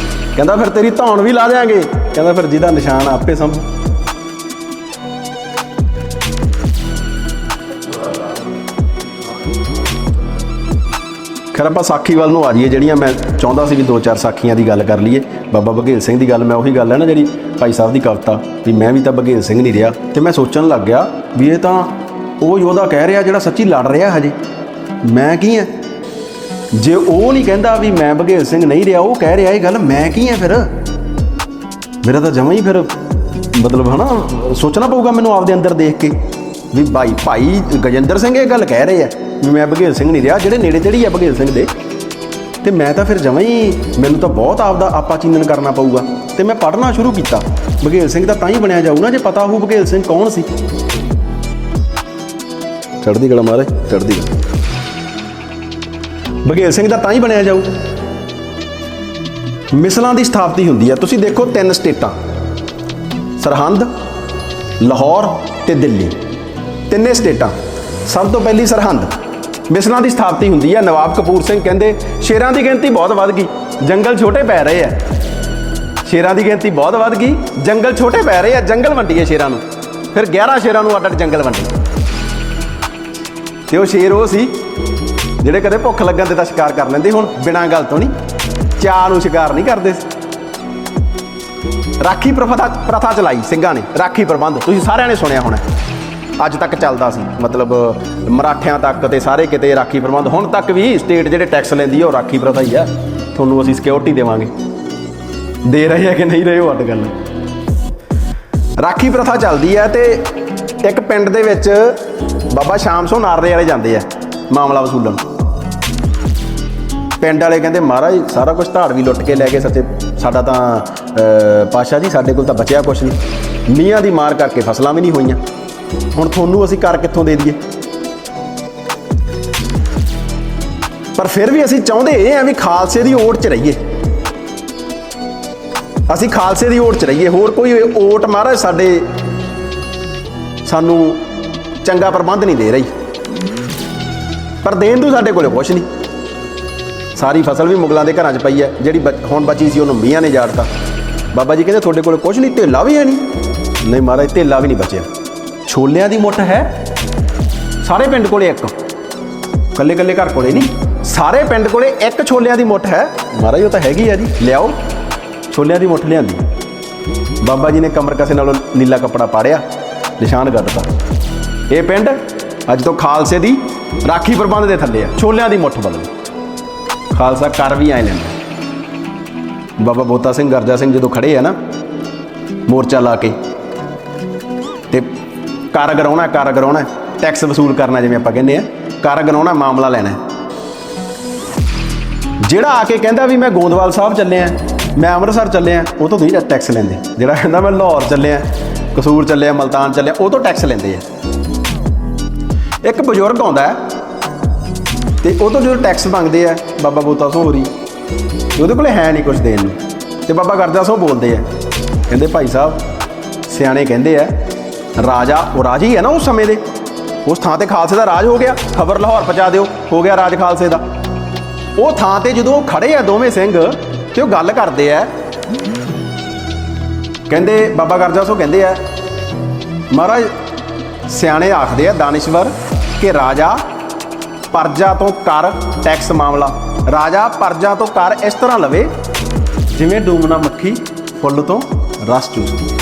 ਕਹਿੰਦਾ ਫਿਰ ਤੇਰੀ ਧੌਣ ਵੀ ਲਾ ਦਿਆਂਗੇ। ਕਹਿੰਦਾ ਫਿਰ ਜਿਹਦਾ ਨਿਸ਼ਾਨ ਆਪੇ ਸਮਝ। ਖੈਰ ਆਪਾਂ ਸਾਖੀ ਵੱਲ ਨੂੰ ਆ ਜਾਈਏ, ਜਿਹੜੀਆਂ ਮੈਂ ਚਾਹੁੰਦਾ ਸੀ ਵੀ 2-4 ਸਾਖੀਆਂ ਦੀ ਗੱਲ ਕਰ ਲਈਏ। ਬਾਬਾ ਬਘੇਲ ਸਿੰਘ ਦੀ ਗੱਲ, ਮੈਂ ਉਹੀ ਗੱਲ ਹੈ ਨਾ ਜਿਹੜੀ ਭਾਈ ਸਾਹਿਬ ਦੀ ਕਵਿਤਾ, ਵੀ ਮੈਂ ਵੀ ਤਾਂ ਬਘੇਲ ਸਿੰਘ ਨਹੀਂ ਰਿਹਾ। ਅਤੇ ਮੈਂ ਸੋਚਣ ਲੱਗ ਗਿਆ ਵੀ ਇਹ ਤਾਂ ਉਹ ਯੋਧਾ ਕਹਿ ਰਿਹਾ ਜਿਹੜਾ ਸੱਚੀ ਲੜ ਰਿਹਾ ਹਜੇ। ਮੈਂ ਕੀ ਹਾਂ? ਜੇ ਉਹ ਨਹੀਂ ਕਹਿੰਦਾ ਵੀ ਮੈਂ ਬਘੇਲ ਸਿੰਘ ਨਹੀਂ ਰਿਹਾ, ਉਹ ਕਹਿ ਰਿਹਾ ਇਹ ਗੱਲ, ਮੈਂ ਕੀ ਹਾਂ ਫਿਰ? ਮੇਰਾ ਤਾਂ ਜਮਾਂ ਹੀ ਫਿਰ ਮਤਲਬ ਹੈ ਨਾ, ਸੋਚਣਾ ਪਊਗਾ ਮੈਨੂੰ ਆਪਦੇ ਅੰਦਰ ਦੇਖ ਕੇ ਵੀ ਭਾਈ ਗਜਿੰਦਰ ਸਿੰਘ ਇਹ ਗੱਲ ਕਹਿ ਰਹੇ ਆ ਵੀ ਮੈਂ ਬਘੇਲ ਸਿੰਘ ਨਹੀਂ ਰਿਹਾ, ਜਿਹੜੇ ਨੇੜੇ ਤੇੜੇ ਆ ਬਘੇਲ ਸਿੰਘ ਦੇ। ਅਤੇ ਮੈਂ ਤਾਂ ਫਿਰ ਜਮਾਂ ਹੀ, ਮੈਨੂੰ ਤਾਂ ਬਹੁਤ ਆਪਦਾ ਆਪਾ ਚੀਨਨ ਕਰਨਾ ਪਊਗਾ। ਅਤੇ ਮੈਂ ਪੜ੍ਹਨਾ ਸ਼ੁਰੂ ਕੀਤਾ। ਬਘੇਲ ਸਿੰਘ ਤਾਂ ਹੀ ਬਣਿਆ ਜਾਊ ਨਾ ਜੇ ਪਤਾ ਹੋਊ ਬਘੇਲ ਸਿੰਘ ਕੌਣ ਸੀ। ਚੜ੍ਹਦੀ ਕਲਾ ਮਹਾਰਾਜ, ਚੜ੍ਹਦੀ ਕਲਾ। ਬਘੇਲ ਸਿੰਘ ਦਾ ਤਾਂ ਹੀ ਬਣਿਆ ਜਾਊ। ਮਿਸਲਾਂ ਦੀ ਸਥਾਪਤੀ ਹੁੰਦੀ ਹੈ। ਤੁਸੀਂ ਦੇਖੋ 3 ਸਟੇਟਾਂ, ਸਰਹੰਦ, ਲਾਹੌਰ ਅਤੇ ਦਿੱਲੀ, 3 ਸਟੇਟਾਂ। ਸਭ ਤੋਂ ਪਹਿਲੀ ਸਰਹੰਦ, ਮਿਸਲਾਂ ਦੀ ਸਥਾਪਤੀ ਹੁੰਦੀ ਹੈ। ਨਵਾਬ ਕਪੂਰ ਸਿੰਘ ਕਹਿੰਦੇ ਸ਼ੇਰਾਂ ਦੀ ਗਿਣਤੀ ਬਹੁਤ ਵੱਧ ਗਈ, ਜੰਗਲ ਛੋਟੇ ਪੈ ਰਹੇ ਆ। ਸ਼ੇਰਾਂ ਦੀ ਗਿਣਤੀ ਬਹੁਤ ਵੱਧ ਗਈ, ਜੰਗਲ ਛੋਟੇ ਪੈ ਰਹੇ ਆ, ਜੰਗਲ ਵੰਡੀਏ ਸ਼ੇਰਾਂ ਨੂੰ। ਫਿਰ 11 ਸ਼ੇਰਾਂ ਨੂੰ ਅੱਡ-ਅੱਡ ਜੰਗਲ ਵੰਡੇ। ਅਤੇ ਉਹ ਸ਼ੇਰ ਉਹ ਸੀ ਜਿਹੜੇ ਕਦੇ ਭੁੱਖ ਲੱਗਣ 'ਤੇ ਤਾਂ ਸ਼ਿਕਾਰ ਕਰ ਲੈਂਦੇ, ਹੁਣ ਬਿਨਾਂ ਗੱਲ ਤੋਂ ਨਹੀਂ, ਚਾਅ ਨੂੰ ਸ਼ਿਕਾਰ ਨਹੀਂ ਕਰਦੇ ਸੀ। ਰਾਖੀ ਪ੍ਰਥਾ ਚਲਾਈ ਸਿੰਘਾਂ ਨੇ, ਰਾਖੀ ਪ੍ਰਬੰਧ ਤੁਸੀਂ ਸਾਰਿਆਂ ਨੇ ਸੁਣਿਆ ਹੋਣਾ, ਅੱਜ ਤੱਕ ਚੱਲਦਾ ਸੀ। ਮਤਲਬ ਮਰਾਠਿਆਂ ਤੱਕ ਅਤੇ ਸਾਰੇ ਕਿਤੇ ਰਾਖੀ ਪ੍ਰਬੰਧ। ਹੁਣ ਤੱਕ ਵੀ ਸਟੇਟ ਜਿਹੜੇ ਟੈਕਸ ਲੈਂਦੀ ਹੈ ਉਹ ਰਾਖੀ ਪ੍ਰਥਾ ਹੀ ਆ। ਤੁਹਾਨੂੰ ਅਸੀਂ ਸਿਕਿਉਰਿਟੀ ਦੇਵਾਂਗੇ, ਦੇ ਰਹੇ ਆ ਕਿ ਨਹੀਂ ਰਹੇ ਉਹ ਅੱਡ ਗੱਲ। ਰਾਖੀ ਪ੍ਰਥਾ ਚੱਲਦੀ ਹੈ। ਅਤੇ ਇੱਕ ਪਿੰਡ ਦੇ ਵਿੱਚ ਬਾਬਾ ਸ਼ਾਮ ਸਿੰਘ ਨਾਰਰੇ ਵਾਲੇ ਜਾਂਦੇ ਆ ਮਾਮਲਾ ਵਸੂਲਣ। ਪਿੰਡ ਵਾਲੇ ਕਹਿੰਦੇ ਮਹਾਰਾਜ ਸਾਰਾ ਕੁਛ ਧਾੜਵੀ ਲੁੱਟ ਕੇ ਲੈ ਗਏ, ਸੱਚੇ ਸਾਡਾ ਤਾਂ ਪਾਤਸ਼ਾਹ ਜੀ ਸਾਡੇ ਕੋਲ ਤਾਂ ਬਚਿਆ ਕੁਛ ਨਹੀਂ, ਮੀਂਹਾਂ ਦੀ ਮਾਰ ਕਰਕੇ ਫਸਲਾਂ ਵੀ ਨਹੀਂ ਹੋਈਆਂ, ਹੁਣ ਤੁਹਾਨੂੰ ਅਸੀਂ ਕਰ ਕਿੱਥੋਂ ਦੇ ਦਈਏ। ਪਰ ਫਿਰ ਵੀ ਅਸੀਂ ਚਾਹੁੰਦੇ ਇਹ ਆ ਵੀ ਖਾਲਸੇ ਦੀ ਓਟ 'ਚ ਰਹੀਏ, ਅਸੀਂ ਖਾਲਸੇ ਦੀ ਓਟ 'ਚ ਰਹੀਏ। ਹੋਰ ਕੋਈ ਓਟ ਮਹਾਰਾਜ ਸਾਨੂੰ ਚੰਗਾ ਪ੍ਰਬੰਧ ਨਹੀਂ ਦੇ ਰਹੀ, ਪਰ ਦੇਣ ਨੂੰ ਸਾਡੇ ਕੋਲ ਕੁਛ ਨਹੀਂ। ਸਾਰੀ ਫਸਲ ਵੀ ਮੁਗਲਾਂ ਦੇ ਘਰਾਂ 'ਚ ਪਈ ਹੈ, ਜਿਹੜੀ ਹੁਣ ਬਚੀ ਸੀ ਉਹਨੂੰ ਮੀਆਂ ਨੇ ਜਾੜਤਾ। ਬਾਬਾ ਜੀ ਕਹਿੰਦੇ ਤੁਹਾਡੇ ਕੋਲ ਕੁਛ ਨਹੀਂ, ਧੇਲਾ ਵੀ ਹੈ ਨਹੀਂ। ਨਹੀਂ ਮਹਾਰਾਜ ਧੇਲਾ ਵੀ ਨਹੀਂ ਬਚਿਆ। ਛੋਲਿਆਂ ਦੀ ਮੁੱਠ ਹੈ ਸਾਰੇ ਪਿੰਡ ਕੋਲੇ, ਇੱਕ ਕੱਲੇ ਕੱਲੇ ਘਰ ਕੋਲੇ ਨਹੀਂ, ਸਾਰੇ ਪਿੰਡ ਕੋਲੇ ਇੱਕ ਛੋਲਿਆਂ ਦੀ ਮੁੱਠ ਹੈ। ਮਹਾਰਾਜ ਉਹ ਤਾਂ ਹੈਗੀ ਆ ਜੀ, ਲਿਆਓ। ਛੋਲਿਆਂ ਦੀ ਮੁੱਠ ਲਿਆਂਦੀ। ਬਾਬਾ ਜੀ ਨੇ ਕਮਰ ਕਸੇ ਨਾਲੋਂ ਨੀਲਾ ਕੱਪੜਾ ਪਾੜਿਆ, ਨਿਸ਼ਾਨ ਕੱਢਤਾ। ਇਹ ਪਿੰਡ ਅੱਜ ਤੋਂ ਖਾਲਸੇ ਦੀ ਰਾਖੀ ਪ੍ਰਬੰਧ ਦੇ ਥੱਲੇ ਆ। ਛੋਲਿਆਂ ਦੀ ਮੁੱਠ ਬਦਲ ਖਾਲਸਾ ਕਰ ਵੀ ਆਏ ਲੈਂਦਾ। ਬਾਬਾ ਬੋਤਾ ਸਿੰਘ, ਗਰਜਾ ਸਿੰਘ ਜਦੋਂ ਖੜੇ ਆ ਨਾ ਮੋਰਚਾ ਲਾ ਕੇ, ਤੇ ਕਰ ਗਰਾਉਣਾ ਟੈਕਸ ਵਸੂਲ ਕਰਨਾ, ਜਿਵੇਂ ਆਪਾਂ ਕਹਿੰਦੇ ਆ ਕਰ ਗਰਾਉਣਾ, ਮਾਮਲਾ ਲੈਣਾ। ਜਿਹੜਾ ਆ ਕੇ ਕਹਿੰਦਾ ਵੀ ਮੈਂ ਗੋਂਦਵਾਲ ਸਾਹਿਬ ਚੱਲਿਆ, ਮੈਂ ਅੰਮ੍ਰਿਤਸਰ ਚੱਲਿਆ, ਉਹ ਤੋਂ ਨਹੀਂ ਟੈਕਸ ਲੈਂਦੇ। ਜਿਹੜਾ ਕਹਿੰਦਾ ਮੈਂ ਲਾਹੌਰ ਚੱਲਿਆ, ਕਸੂਰ ਚੱਲਿਆ, ਮਲਤਾਨ ਚੱਲਿਆ, ਉਹ ਤੋਂ ਟੈਕਸ ਲੈਂਦੇ ਆ। ਇੱਕ ਬਜ਼ੁਰਗ ਆਉਂਦਾ ਅਤੇ ਉਹ ਤੋਂ ਜਦੋਂ ਟੈਕਸ ਮੰਗਦੇ ਆ ਬਾਬਾ ਬੋਤਾ ਸਿੰਘ ਹੋਰੀ, ਉਹਦੇ ਕੋਲ ਹੈ ਨਹੀਂ ਕੁਛ ਦੇਣ ਨੂੰ। ਅਤੇ ਬਾਬਾ ਗਰਜਾ ਸਿੰਘ ਬੋਲਦੇ ਆ, ਕਹਿੰਦੇ ਭਾਈ ਸਾਹਿਬ ਸਿਆਣੇ ਕਹਿੰਦੇ ਆ ਰਾਜਾ ਉਹ ਰਾਜ ਹੀ ਹੈ ਨਾ ਉਸ ਸਮੇਂ ਦੇ, ਉਸ ਥਾਂ 'ਤੇ ਖਾਲਸੇ ਦਾ ਰਾਜ ਹੋ ਗਿਆ। ਖਬਰ ਲਾਹੌਰ ਪਹੁੰਚਾ ਦਿਓ, ਹੋ ਗਿਆ ਰਾਜ ਖਾਲਸੇ ਦਾ। ਉਹ ਥਾਂ 'ਤੇ ਜਦੋਂ ਖੜੇ ਆ ਦੋਵੇਂ ਸਿੰਘ, ਤੇ ਉਹ ਗੱਲ ਕਰਦੇ ਆ, ਕਹਿੰਦੇ ਬਾਬਾ ਗਰਜਾ ਸੋ ਕਹਿੰਦੇ ਆ, ਮਹਾਰਾਜ ਸਿਆਣੇ ਆਖਦੇ ਆ ਦਾਨਿਸ਼ਵਰ ਕਿ ਰਾਜਾ ਪਰਜਾ ਤੋਂ ਕਰ ਟੈਕਸ ਮਾਮਲਾ, ਰਾਜਾ ਪਰਜਾ ਤੋਂ ਕਰ ਇਸ ਤਰ੍ਹਾਂ ਲਵੇ ਜਿਵੇਂ ਡੂਮਣਾ ਮੱਖੀ ਫੁੱਲ ਤੋਂ ਰਸ ਚੂਸਦੀ ਹੈ।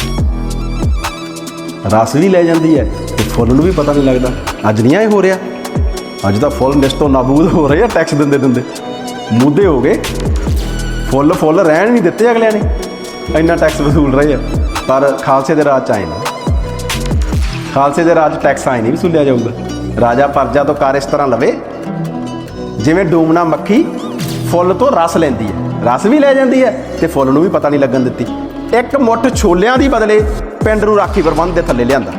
ਰਸ ਵੀ ਲੈ ਜਾਂਦੀ ਹੈ ਤੇ ਫੁੱਲ ਨੂੰ ਵੀ ਪਤਾ ਨਹੀਂ ਲੱਗਦਾ। ਅੱਜ ਨਹੀਂ ਇਹ ਹੋ ਰਿਹਾ, ਅੱਜ ਤਾਂ ਫੁੱਲ ਨਿਸ਼ਤੋਂ ਨਾਬੂਦ ਹੋ ਰਹੇ ਆ ਟੈਕਸ ਦਿੰਦੇ ਦਿੰਦੇ, ਮੁੱਦੇ ਹੋ ਗਏ। ਫੁੱਲ ਰਹਿਣ ਨਹੀਂ ਦਿੱਤੇ ਅਗਲਿਆਂ ਨੇ, ਇੰਨਾ ਟੈਕਸ ਵਸੂਲ ਰਹੇ ਆ। ਪਰ ਖਾਲਸੇ ਦੇ ਰਾਜ 'ਚ ਆਏ ਨੇ, ਖਾਲਸੇ ਦੇ ਰਾਜ ਟੈਕਸ ਆਏ ਨਹੀਂ ਵਸੂਲਿਆ ਜਾਊਗਾ। ਰਾਜਾ ਪਰਜਾ ਤੋਂ ਕਰ ਇਸ ਤਰ੍ਹਾਂ ਲਵੇ ਜਿਵੇਂ ਡੂਮਣਾ ਮੱਖੀ ਫੁੱਲ ਤੋਂ ਰਸ ਲੈਂਦੀ ਹੈ, ਰਸ ਵੀ ਲੈ ਜਾਂਦੀ ਹੈ ਤੇ ਫੁੱਲ ਨੂੰ ਵੀ ਪਤਾ ਨਹੀਂ ਲੱਗਣ ਦਿੱਤੀ। ਇੱਕ ਮੁੱਠ ਛੋਲਿਆਂ ਦੀ ਬਦਲੇ ਪਿੰਡ ਨੂੰ ਰਾਖੀ ਪ੍ਰਬੰਧ ਦੇ ਥੱਲੇ ਲਿਆਂਦਾ।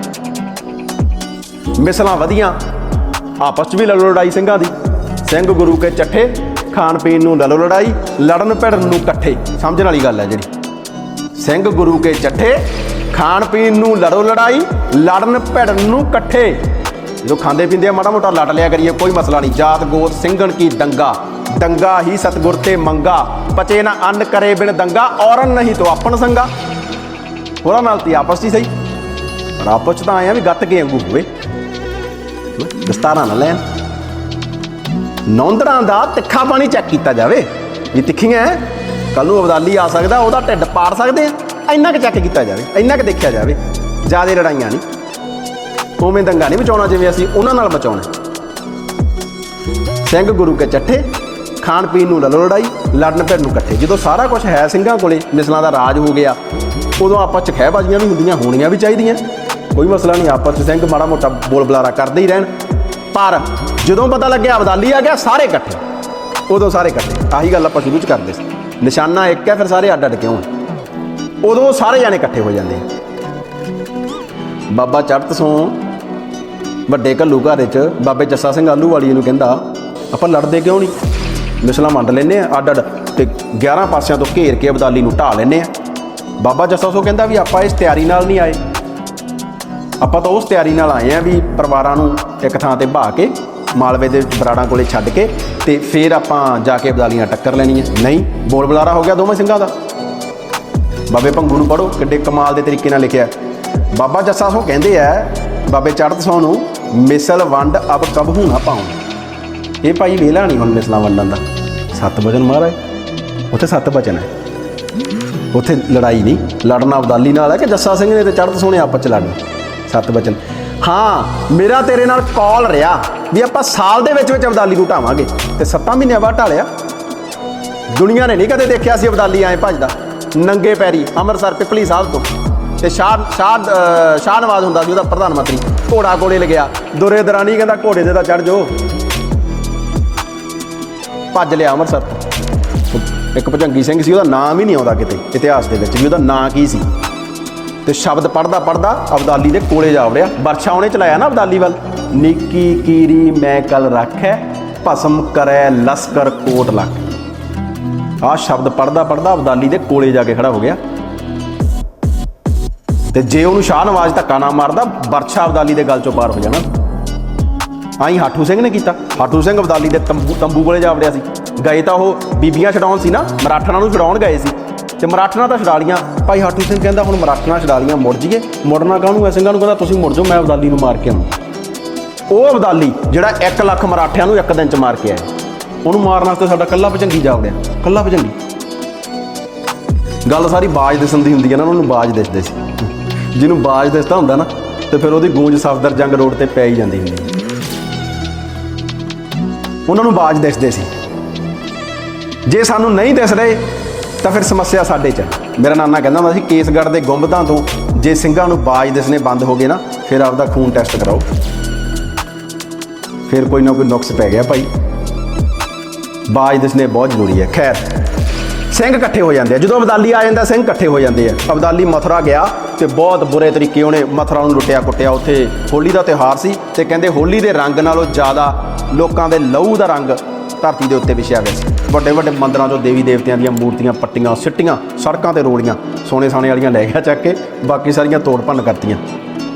ਮਿਸਲਾਂ ਵਧੀਆਂ, ਆਪਸ 'ਚ ਵੀ ਲੜੋ ਲੜਾਈ ਸਿੰਘਾਂ ਦੀ, ਸਿੰਘ ਗੁਰੂ ਕੇ ਚੱਠੇ, ਖਾਣ ਪੀਣ ਨੂੰ ਲੜੋ ਲੜਾਈ, ਲੜਨ ਭਿੜਨ ਨੂੰ ਇਕੱਠੇ। ਸਮਝਣ ਵਾਲੀ ਗੱਲ ਹੈ ਜਿਹੜੀ, ਸਿੰਘ ਗੁਰੂ ਕੇ ਚੱਠੇ, ਖਾਣ ਪੀਣ ਨੂੰ ਲੜੋ ਲੜਾਈ, ਲੜਨ ਭਿੜਨ ਨੂੰ ਇਕੱਠੇ। ਜਦੋਂ ਖਾਂਦੇ ਪੀਂਦੇ ਆ ਮਾੜਾ ਮੋਟਾ ਲੜ ਲਿਆ ਕਰੀਏ, ਕੋਈ ਮਸਲਾ ਨਹੀਂ। ਜਾਤ ਗੋਤ ਸਿੰਘਣ ਕੀ ਦੰਗਾ, ਦੰਗਾ ਹੀ ਸਤਿਗੁਰ ਤੇ ਮੰਗਾ, ਪਚੇ ਨਾ ਅੰਨ ਕਰੇ ਬਿਨ ਦੰਗਾ, ਔਰਨ ਨਹੀਂ ਤੋ ਆਪਣ ਸੰਗਾ। ਹੋਰਾਂ ਨਾਲ ਤੀ ਆਪਸ 'ਚ ਹੀ ਸਹੀ, ਪਰ ਆਪਸ 'ਚ ਤਾਂ ਆਏ ਆ ਵੀ ਗੱਤ ਕੇ ਵਾਂਗੂ ਹੋਵੇ, ਦਸਤਾਰਾਂ ਨਾ ਲੈਣ। ਨੌਂਦਰਾਂ ਦਾ ਤਿੱਖਾ ਪਾਣੀ ਚੈੱਕ ਕੀਤਾ ਜਾਵੇ ਵੀ ਤਿੱਖੀਆਂ, ਕੱਲ ਨੂੰ ਅਬਦਾਲੀ ਆ ਸਕਦਾ, ਉਹਦਾ ਢਿੱਡ ਪਾੜ ਸਕਦੇ ਆ। ਇੰਨਾ ਕੁ ਚੈੱਕ ਕੀਤਾ ਜਾਵੇ, ਇੰਨਾ ਕੁ ਦੇਖਿਆ ਜਾਵੇ। ਜ਼ਿਆਦਾ ਲੜਾਈਆਂ ਨਹੀਂ, ਉਵੇਂ ਦੰਗਾ ਨਹੀਂ ਮਚਾਉਣਾ ਜਿਵੇਂ ਅਸੀਂ ਉਹਨਾਂ ਨਾਲ ਮਚਾਉਣਾ। ਸਿੰਘ ਗੁਰੂ ਕੇ ਚੱਠੇ, ਖਾਣ ਪੀਣ ਨੂੰ ਲੜੋ ਲੜਾਈ, ਲੜਨ ਭਿੜਨ ਨੂੰ ਇਕੱਠੇ। ਜਦੋਂ ਸਾਰਾ ਕੁਝ ਹੈ ਸਿੰਘਾਂ ਕੋਲੇ, ਮਿਸਲਾਂ ਦਾ ਰਾਜ ਹੋ ਗਿਆ, ਉਦੋਂ ਆਪਸ 'ਚ ਖਹਿਬਾਜ਼ੀਆਂ ਵੀ ਹੁੰਦੀਆਂ, ਹੋਣੀਆਂ ਵੀ ਚਾਹੀਦੀਆਂ, ਕੋਈ ਮਸਲਾ ਨਹੀਂ। ਆਪਸ 'ਚ ਸਿੰਘ ਮਾੜਾ ਮੋਟਾ ਬੋਲ ਬੁਲਾਰਾ ਕਰਦੇ ਹੀ ਰਹਿਣ। ਪਰ ਜਦੋਂ ਪਤਾ ਲੱਗਿਆ ਅਬਦਾਲੀ ਆ ਗਿਆ, ਸਾਰੇ ਇਕੱਠੇ, ਉਦੋਂ ਸਾਰੇ ਇਕੱਠੇ। ਆਹੀ ਗੱਲ ਆਪਾਂ ਸ਼ੁਰੂ 'ਚ ਕਰਦੇ ਸੀ, ਨਿਸ਼ਾਨਾ ਇੱਕ ਹੈ, ਫਿਰ ਸਾਰੇ ਅੱਡ ਅੱਡ ਕਿਉਂ ਹੈ, ਉਦੋਂ ਸਾਰੇ ਜਾਣੇ ਇਕੱਠੇ ਹੋ ਜਾਂਦੇ ਆ। ਬਾਬਾ ਚੜ੍ਹਤ ਸੋਂ ਵੱਡੇ ਘੱਲੂ ਘਰ 'ਚ ਬਾਬੇ ਜੱਸਾ ਸਿੰਘ ਆਹਲੂਵਾਲੀਏ ਨੂੰ ਕਹਿੰਦਾ, ਆਪਾਂ ਲੜਦੇ ਕਿਉਂ ਨਹੀਂ, ਮਿਸਲਾਂ ਵੰਡ ਲੈਂਦੇ ਆ ਅੱਡ ਅੱਡ ਤੇ 11 ਪਾਸਿਆਂ ਤੋਂ ਘੇਰ ਕੇ ਅਬਦਾਲੀ ਨੂੰ ਢਾਹ ਲੈਂਦੇ ਆ। ਬਾਬਾ ਜੱਸਾ ਸੋ ਕਹਿੰਦਾ ਵੀ ਆਪਾਂ ਇਸ ਤਿਆਰੀ ਨਾਲ ਨਹੀਂ ਆਏ, ਆਪਾਂ ਤਾਂ ਉਸ ਤਿਆਰੀ ਨਾਲ ਆਏ ਆ ਵੀ ਪਰਿਵਾਰਾਂ ਨੂੰ ਇੱਕ ਥਾਂ ਤੇ ਬਹਾ ਕੇ ਮਾਲਵੇ ਦੇ ਬਰਾੜਾਂ ਕੋਲੇ ਛੱਡ ਕੇ ਤੇ ਫਿਰ ਆਪਾਂ ਜਾ ਕੇ ਅਬਦਾਲੀਆਂ ਟੱਕਰ ਲੈਣੀਆਂ। ਨਹੀਂ, ਬੋਲ ਬੁਲਾਰਾ ਹੋ ਗਿਆ ਦੋਵੇਂ ਸਿੰਘਾਂ ਦਾ। ਬਾਬੇ ਭੰਗੂ ਨੂੰ ਪੜ੍ਹੋ, ਕਿੱਡੇ ਕਮਾਲ ਦੇ ਤਰੀਕੇ ਨਾਲ ਲਿਖਿਆ। ਬਾਬਾ ਜੱਸਾ ਸੋ ਕਹਿੰਦੇ ਆ ਬਾਬੇ ਚੜ੍ਹਤ ਸੋਂ ਨੂੰ, ਮਿਸਲ ਵੰਡ ਅਬ ਕਬਹੂ ਨਾ ਪਾਉਂ। ਇਹ ਭਾਈ ਵੇਲਾ ਨਹੀਂ ਹੁਣ ਮਿਸਲਾਂ ਵੰਡਣ ਦਾ। 7 ਵਚਨ ਮਹਾਰਾਜ, ਉੱਥੇ 7 ਵਚਨ ਹੈ, ਉੱਥੇ ਲੜਾਈ ਨਹੀਂ। ਲੜਨਾ ਅਬਦਾਲੀ ਨਾਲ ਹੈ ਕਿ ਜੱਸਾ ਸਿੰਘ ਨੇ ਤੇ ਚੜ੍ਹਤ ਸੋਂ ਨੇ ਆਪਸ 'ਚ ਲੜਨਾ। 7 ਵਚਨ। ਹਾਂ, ਮੇਰਾ ਤੇਰੇ ਨਾਲ ਕੌਲ ਰਿਹਾ ਵੀ ਆਪਾਂ ਸਾਲ ਦੇ ਵਿੱਚ ਅਬਦਾਲੀ ਨੂੰ ਢਾਵਾਂਗੇ, ਤੇ 7 ਮਹੀਨਿਆਂ ਬਾਅਦ ਢਾਲਿਆ। ਦੁਨੀਆ ਨੇ ਨਹੀਂ ਕਦੇ ਦੇਖਿਆ ਸੀ ਅਬਦਾਲੀ ਐਂ ਭੱਜਦਾ ਨੰਗੇ ਪੈਰੀ ਅੰਮ੍ਰਿਤਸਰ ਪਿਪਲੀ ਸਾਹਿਬ ਤੋਂ। ਤੇ ਸ਼ਾਹ ਨਵਾਜ਼ ਹੁੰਦਾ ਸੀ ਉਹਦਾ ਪ੍ਰਧਾਨ ਮੰਤਰੀ, ਘੋੜਾ ਕੋਲੇ ਲੱਗਿਆ, ਦੁਰੇ ਦਰਾਨੀ ਕਹਿੰਦਾ ਘੋੜੇ ਦੇ ਤਾਂ ਚੜ੍ਹ ਜਾਓ, ਭੱਜ ਲਿਆ ਅੰਮ੍ਰਿਤਸਰ ਤੋਂ। ਇੱਕ ਭੁਜੰਗੀ ਸਿੰਘ ਸੀ, ਉਹਦਾ ਨਾਂ ਵੀ ਨਹੀਂ ਆਉਂਦਾ ਕਿਤੇ ਇਤਿਹਾਸ ਦੇ ਵਿੱਚ ਵੀ ਉਹਦਾ ਨਾਂ ਕੀ ਸੀ। ਤੇ ਸ਼ਬਦ ਪੜ੍ਹਦਾ ਪੜ੍ਹਦਾ ਅਬਦਾਲੀ ਦੇ ਕੋਲੇ ਜਾ ਵੜਿਆ। ਵਰਸ਼ਾ ਉਹਨੇ ਚਲਾਇਆ ਨਾ ਅਬਦਾਲੀ ਵੱਲ, ਨਿੱਕੀ ਕੀਰੀ ਮੈਂ ਕਲ ਰੱਖੈ, ਭਸਮ ਕਰੈ ਲਸਕਰ ਕੋਟ ਲੱਖ। ਆਹ ਸ਼ਬਦ ਪੜ੍ਹਦਾ ਪੜ੍ਹਦਾ ਅਬਦਾਲੀ ਦੇ ਕੋਲੇ ਜਾ ਕੇ ਖੜਾ ਹੋ ਗਿਆ। ਤੇ ਜੇ ਉਹਨੂੰ ਸ਼ਾਹ ਨਵਾਜ਼ ਧੱਕਾ ਨਾ ਮਾਰਦਾ, ਵਰਸ਼ਾ ਅਬਦਾਲੀ ਦੇ ਗਲ ਚੋਂ ਪਾਰ ਹੋ ਜਾਣਾ। ਆਈ ਹਾਠੂ ਸਿੰਘ ਨੇ ਕੀਤਾ। ਹਾਠੂ ਸਿੰਘ ਅਬਦਾਲੀ ਦੇ ਤੰਬੂ ਕੋਲੇ ਜਾ ਵੜਿਆ ਸੀ। ਗਏ ਤਾਂ ਉਹ ਬੀਬੀਆਂ ਛਡਾਉਣ ਸੀ ਨਾ, ਮਰਾਠਣਾ ਨੂੰ ਛਡਾਉਣ ਗਏ ਸੀ, ਤੇ ਮਰਾਠਣਾ ਤਾਂ ਛਡਾ ਲੀਆਂ। ਭਾਈ ਹਾਠੂ ਸਿੰਘ ਕਹਿੰਦਾ ਹੁਣ ਮਰਾਠਣਾ ਛਡਾ ਲੀਆਂ, ਮੁੜ ਜੀਏ। ਮੁੜਨਾ ਕਾਹਨੂੰ ਹੈ, ਸਿੰਘਾਂ ਨੂੰ ਕਹਿੰਦਾ ਤੁਸੀਂ ਮੁੜ ਜਾਓ, ਮੈਂ ਅਬਦਾਲੀ ਨੂੰ ਮਾਰ ਕੇ ਆਉਂ। ਉਹ ਅਬਦਾਲੀ ਜਿਹੜਾ 1 ਲੱਖ ਮਰਾਠਿਆਂ ਨੂੰ ਇੱਕ ਦਿਨ 'ਚ ਮਾਰ ਕੇ ਆਇਆ, ਉਹਨੂੰ ਮਾਰਨ ਵਾਸਤੇ ਸਾਡਾ ਕੱਲਾ ਭੁਜੰਗੀ ਜਾ ਵੜਿਆ, ਕੱਲਾ ਭੁਜੰਗੀ। ਗੱਲ ਸਾਰੀ ਬਾਜ ਦਿਸਣ ਦੀ ਹੁੰਦੀ ਹੈ ਨਾ, ਉਹਨੂੰ ਬਾਜ ਦਿਸਦੇ ਸੀ। ਜਿਹਨੂੰ ਬਾਜ ਦਿਸਦਾ ਹੁੰਦਾ ਨਾ, ਤੇ ਫਿਰ ਉਹਦੀ ਗੂੰਜ ਸਫਦਰ ਜੰਗ ਰੋਡ ਤੇ ਪੈ ਹੀ ਜਾਂਦੀ ਹੁੰਦੀ। ਉਹਨਾਂ ਨੂੰ ਬਾਜ ਦਿਸਦੇ ਸੀ। ਜੇ ਸਾਨੂੰ ਨਹੀਂ ਦਿਸ ਰਹੇ ਤਾਂ ਫਿਰ ਸਮੱਸਿਆ ਸਾਡੇ 'ਚ। ਮੇਰਾ ਨਾਨਾ ਕਹਿੰਦਾ ਹੁੰਦਾ ਸੀ, ਕੇਸਗੜ੍ਹ ਦੇ ਗੁੰਬਦਾਂ ਤੋਂ ਜੇ ਸਿੰਘਾਂ ਨੂੰ ਬਾਜ ਦਿਸਣੇ ਬੰਦ ਹੋ ਗਏ ਨਾ, ਫਿਰ ਆਪਦਾ ਖੂਨ ਟੈਸਟ ਕਰਾਓ, ਫਿਰ ਕੋਈ ਨਾ ਕੋਈ ਨੁਕਸ ਪੈ ਗਿਆ ਭਾਈ। ਬਾਜ ਦਿਸਣੇ ਬਹੁਤ ਜ਼ਰੂਰੀ ਹੈ। ਖੈਰ, ਸਿੰਘ ਇਕੱਠੇ ਹੋ ਜਾਂਦੇ ਆ ਜਦੋਂ ਅਬਦਾਲੀ ਆ ਜਾਂਦਾ, ਸਿੰਘ ਇਕੱਠੇ ਹੋ ਜਾਂਦੇ ਆ। ਅਬਦਾਲੀ ਮਥੁਰਾ ਗਿਆ ਤੇ ਬਹੁਤ ਬੁਰੇ ਤਰੀਕੇ ਉਹਨੇ ਮਥੁਰਾ ਨੂੰ ਲੁੱਟਿਆ ਕੁੱਟਿਆ। ਉੱਥੇ ਹੋਲੀ ਦਾ ਤਿਉਹਾਰ ਸੀ ਤੇ ਕਹਿੰਦੇ ਹੋਲੀ ਦੇ ਰੰਗ ਨਾਲੋਂ ਜ਼ਿਆਦਾ ਲੋਕਾਂ ਦੇ ਲਹੂ ਦਾ ਰੰਗ ਧਰਤੀ ਦੇ ਉੱਤੇ ਵਿਛਿਆ ਹੋਇਆ ਸੀ। ਵੱਡੇ ਵੱਡੇ ਮੰਦਰਾਂ 'ਚੋਂ ਦੇਵੀ ਦੇਵਤਿਆਂ ਦੀਆਂ ਮੂਰਤੀਆਂ ਪੱਟੀਆਂ, ਸਿੱਟੀਆਂ, ਸੜਕਾਂ 'ਤੇ ਰੋਲੀਆਂ, ਸੋਨੇ ਸਾਣੇ ਵਾਲੀਆਂ ਲੈ ਗਿਆ ਚੱਕ ਕੇ, ਬਾਕੀ ਸਾਰੀਆਂ ਤੋੜ ਭੰਨ ਕਰਤੀਆਂ।